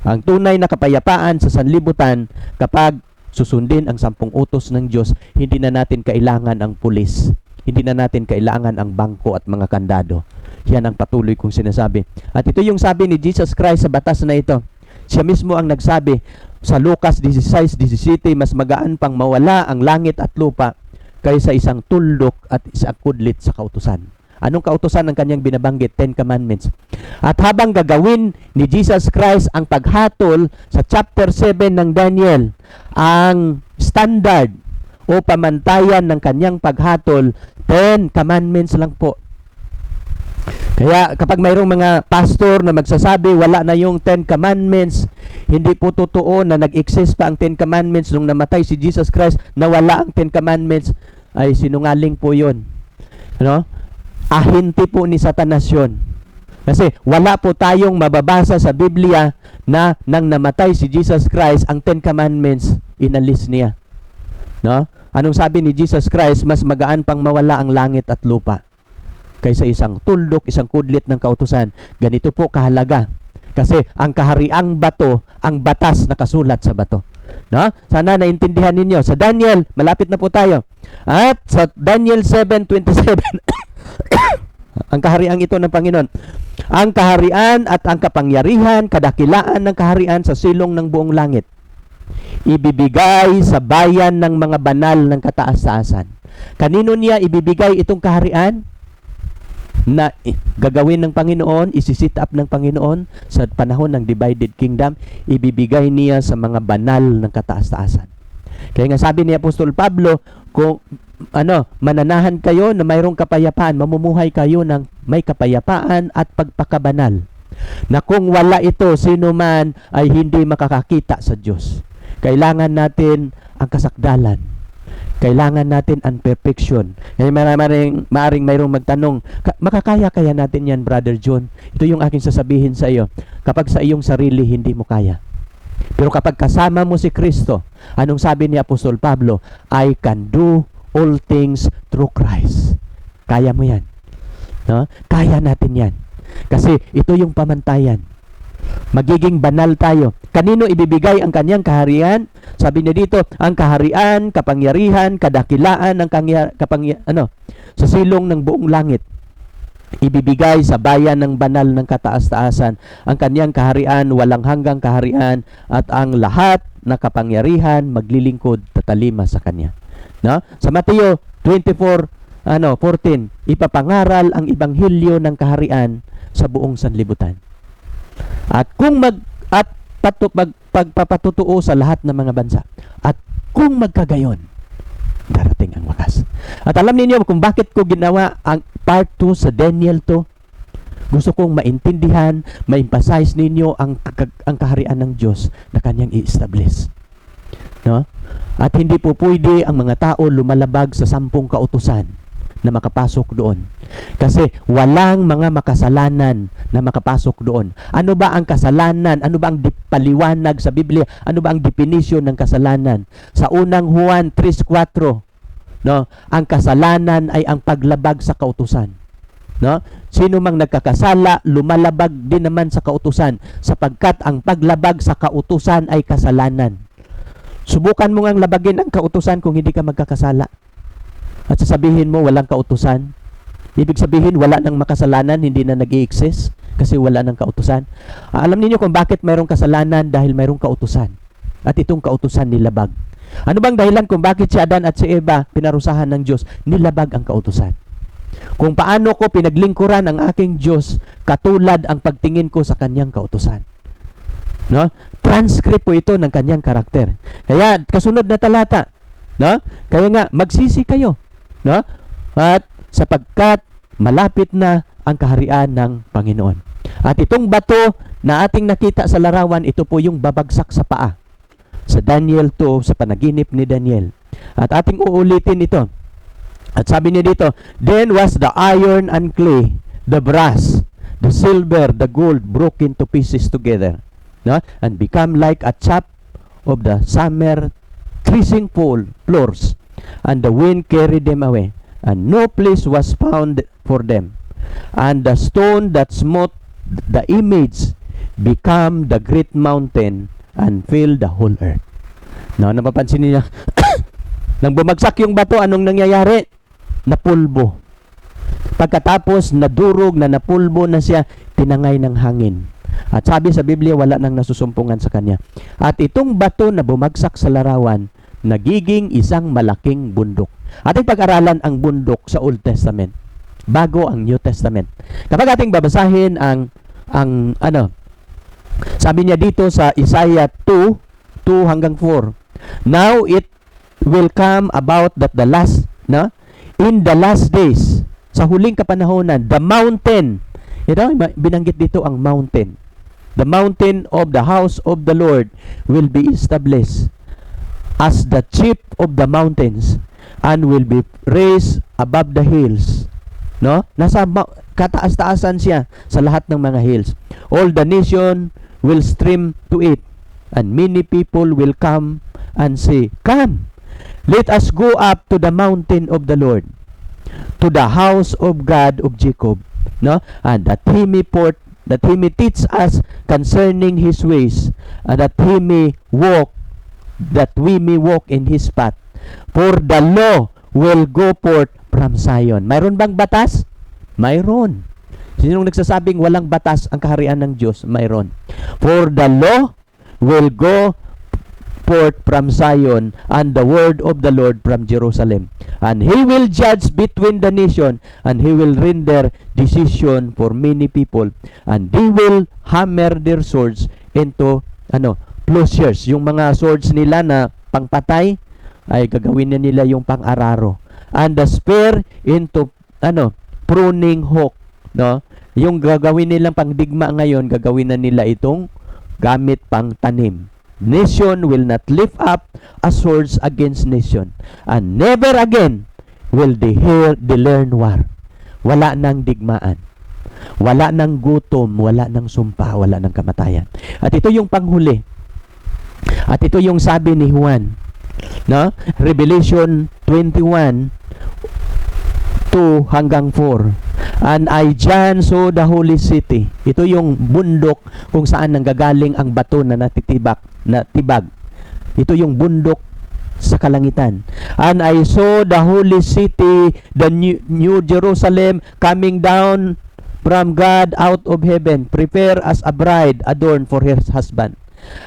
ang tunay na kapayapaan sa sanlibutan, kapag susundin ang 10 utos ng Diyos, hindi na natin kailangan ang pulis. Hindi na natin kailangan ang bangko at mga kandado. Yan ang patuloy kong sinasabi. At ito yung sabi ni Jesus Christ sa batas na ito. Siya mismo ang nagsabi sa Lucas 16:17, mas magaan pang mawala ang langit at lupa kaysa isang tuldok at isang kudlit sa kautusan. Anong kautusan ang kanyang binabanggit? 10 Commandments. At habang gagawin ni Jesus Christ ang paghatol sa chapter 7 ng Daniel, ang standard o pamantayan ng kanyang paghatol, 10 Commandments lang po. Kaya kapag mayroong mga pastor na magsasabi wala na yung 10 Commandments, hindi po totoo na nag-exist pa ang 10 Commandments nung namatay si Jesus Christ, na wala ang 10 Commandments, ay sinungaling po yun. Ano? Ahinti po ni Satanas yun. Kasi wala po tayong mababasa sa Biblia na nang namatay si Jesus Christ, ang 10 Commandments inalis niya. No? Anong sabi ni Jesus Christ? Mas magaan pang mawala ang langit at lupa kaysa isang tuldok, isang kudlit ng kautusan. Ganito po kahalaga. Kasi ang kahariang bato, ang batas na kasulat sa bato. No? Sana naintindihan ninyo. Sa Daniel, malapit na po tayo. At sa Daniel 7:27, ang kaharian ito ng Panginoon. Ang kaharian at ang kapangyarihan, kadakilaan ng kaharian sa silong ng buong langit, ibibigay sa bayan ng mga banal ng kataas-taasan. Kanino niya ibibigay itong kaharian? Na gagawin ng Panginoon, isisit up ng Panginoon sa panahon ng divided kingdom, ibibigay niya sa mga banal ng kataas-taasan. Kaya nga sabi ni Apostol Pablo, kung mananahan kayo na mayroong kapayapaan, mamumuhay kayo ng may kapayapaan at pagpakabanal, na kung wala ito, sino man ay hindi makakakita sa Diyos. Kailangan natin ang kasakdalan. Kailangan natin ang perfection. Kaya maaring mayroong magtanong, makakaya kaya natin yan, Brother John? Ito yung aking sasabihin sa iyo. Kapag sa iyong sarili, hindi mo kaya. Pero kapag kasama mo si Kristo, anong sabi ni Apostol Pablo? I can do all things through Christ. Kaya mo yan. No? Kaya natin yan. Kasi ito yung pamantayan. Magiging banal tayo. Kanino ibibigay ang kanyang kaharian? Sabi niya dito, ang kaharian, kapangyarihan, kadakilaan ng sa silong ng buong langit. Ibibigay sa bayan ng banal ng kataas-taasan ang kanyang kaharian, walang hanggang kaharian, at ang lahat na kapangyarihan maglilingkod tatalima sa kanya. No? Sa Mateo 24:14, ipapangaral ang ibanghilyo ng kaharian sa buong sanlibutan. At kung pagpapatutuo sa lahat ng mga bansa, at kung magkagayon, darating ang wakas. At alam niyo kung bakit ko ginawa ang part 2 sa Daniel 2? Gusto kong maintindihan, ma-emphasize ninyo ang kaharian ng Diyos na kanyang i-establish. No? At hindi po pwede ang mga tao lumalabag sa 10 kautusan na makapasok doon. Kasi walang mga makasalanan na makapasok doon. Ano ba ang kasalanan? Ano ba ang paliwanag sa Biblia? Ano ba ang definition ng kasalanan? Sa unang Juan 3:4, no, ang kasalanan ay ang paglabag sa kautusan. No? Sino mang nagkakasala, lumalabag din naman sa kautusan, sapagkat ang paglabag sa kautusan ay kasalanan. Subukan mo ngang labagin ang kautusan kung hindi ka magkakasala. At sasabihin mo walang kautusan. Ibig sabihin wala nang makasalanan, hindi na nag-i-exist kasi wala nang kautusan. Alam niyo kung bakit mayroong kasalanan? Dahil mayroong kautusan. At itong kautusan nilabag. Ano bang dahilan kung bakit si Adan at si Eva pinarusahan ng Diyos? Nilabag ang kautusan. Kung paano ko pinaglingkuran ang aking Diyos, katulad ang pagtingin ko sa kanyang kautusan. No? Transcript po ito ng kanyang karakter. Kaya kasunod na talata, no? Kaya nga magsisi kayo, no? At sapagkat malapit na ang kaharian ng Panginoon. At itong bato na ating nakita sa larawan, ito po yung babagsak sa paa. Sa Daniel 2, sa panaginip ni Daniel. At ating uulitin ito. At sabi niya dito, then was the iron and clay, the brass, the silver, the gold broken to pieces together, no? And become like a chaff of the summer threshing floors, and the wind carried them away, and no place was found for them. And the stone that smote the image became the great mountain and fill the whole earth. No, napapansin niya, nang bumagsak yung bato, anong nangyayari? Napulbo. Pagkatapos, nadurog na napulbo na siya, tinangay ng hangin. At sabi sa Biblia, wala nang nasusumpungan sa kanya. At itong bato na bumagsak sa larawan, nagiging isang malaking bundok. Ating pag-aralan ang bundok sa Old Testament, bago ang New Testament. Kapag ating babasahin ang sabi niya dito sa Isaiah 2:2-4. Now it will come about that in the last days, sa huling kapanahonan, the mountain, binanggit dito ang mountain. The mountain of the house of the Lord will be established as the chief of the mountains and will be raised above the hills. No? Nasa kataas-taasan siya sa lahat ng mga hills. All the nation will stream to it, and many people will come and say, come, let us go up to the mountain of the Lord, to the house of God of Jacob, no? And that he may teach us concerning his ways, and that we may walk in his path. For the law will go forth from Zion. Mayroon bang batas? Mayroon. Sinong nagsasabing walang batas ang kaharian ng Diyos? Mayroon. For the law will go forth from Zion, and the word of the Lord from Jerusalem. And he will judge between the nation, and he will render decision for many people, and they will hammer their swords into plowshares. Yung mga swords nila na pangpatay ay gagawin na nila yung pang-araro. And the spear into pruning hook, no? Yung gagawin nilang pangdigma ngayon, gagawin na nila itong gamit pang tanim. Nation will not lift up a swords against nation, and never again will they learn war. Wala nang digmaan, wala nang gutom, wala nang sumpa, wala nang kamatayan. At ito yung panghuli. At ito yung sabi ni Juan, no? Revelation 21:2-4. And I John saw the holy city. Ito yung bundok kung saan nanggagaling ang bato na tibag. Ito yung bundok sa kalangitan. And I saw the holy city, the new Jerusalem, coming down from God out of heaven, prepare as a bride adorned for her husband.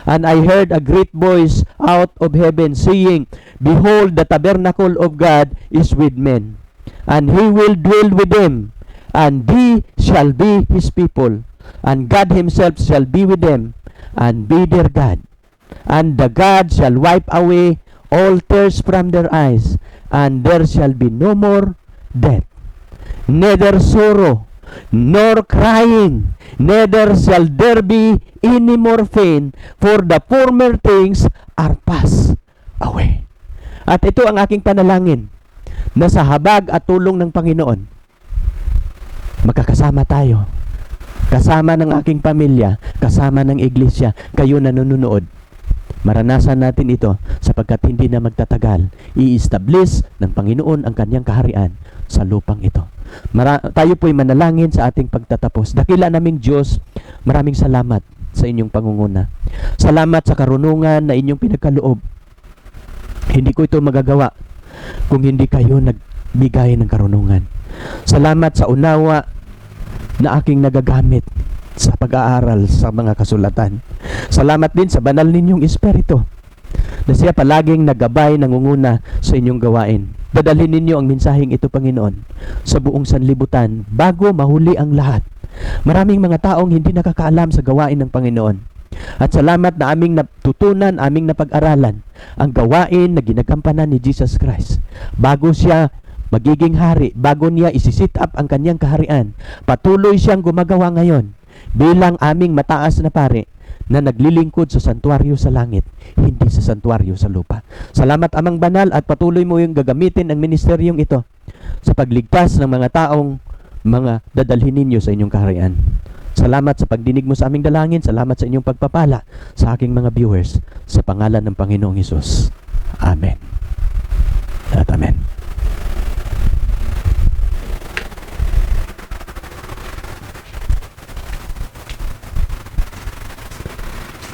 And I heard a great voice out of heaven saying, Behold, the tabernacle of God is with men, and he will dwell with them, and they shall be his people, and God himself shall be with them, and be their God. And the God shall wipe away all tears from their eyes, and there shall be no more death, neither sorrow, nor crying, neither shall there be any more pain, for the former things are passed away. At ito ang aking panalangin, na sa habag at tulong ng Panginoon, magkakasama tayo, kasama ng aking pamilya, kasama ng iglesia, kayo na nanonood. Maranasan natin ito sapagkat hindi na magtatagal, i-establish ng Panginoon ang kanyang kaharian sa lupang ito. Tayo po'y manalangin sa ating pagtatapos. Dakila naming Diyos, maraming salamat sa inyong pangunguna. Salamat sa karunungan na inyong pinagkaloob. Hindi ko ito magagawa kung hindi kayo nagbigay ng karunungan. Salamat sa unawa na aking nagagamit sa pag-aaral sa mga kasulatan. Salamat din sa banal ninyong Espiritu na siya palaging naggabay, nangunguna sa inyong gawain. Dadalhin ninyo ang mensaheng ito, Panginoon, sa buong sanlibutan bago mahuli ang lahat. Maraming mga taong hindi nakakaalam sa gawain ng Panginoon. At salamat na aming natutunan, aming napag-aralan ang gawain na ginagampanan ni Jesus Christ. Bago siya magiging hari, bago niya isi-sit up ang kanyang kaharian, patuloy siyang gumagawa ngayon bilang aming mataas na pari na naglilingkod sa santuaryo sa langit, hindi sa santuaryo sa lupa. Salamat, Amang Banal, at patuloy mo yung gagamitin ang ministeryong ito sa pagligtas ng mga taong mga dadalhin ninyo sa inyong kaharian. Salamat sa pagdinig mo sa aming dalangin. Salamat sa inyong pagpapala sa aking mga viewers. Sa pangalan ng Panginoong Hesus. Amen. At amen.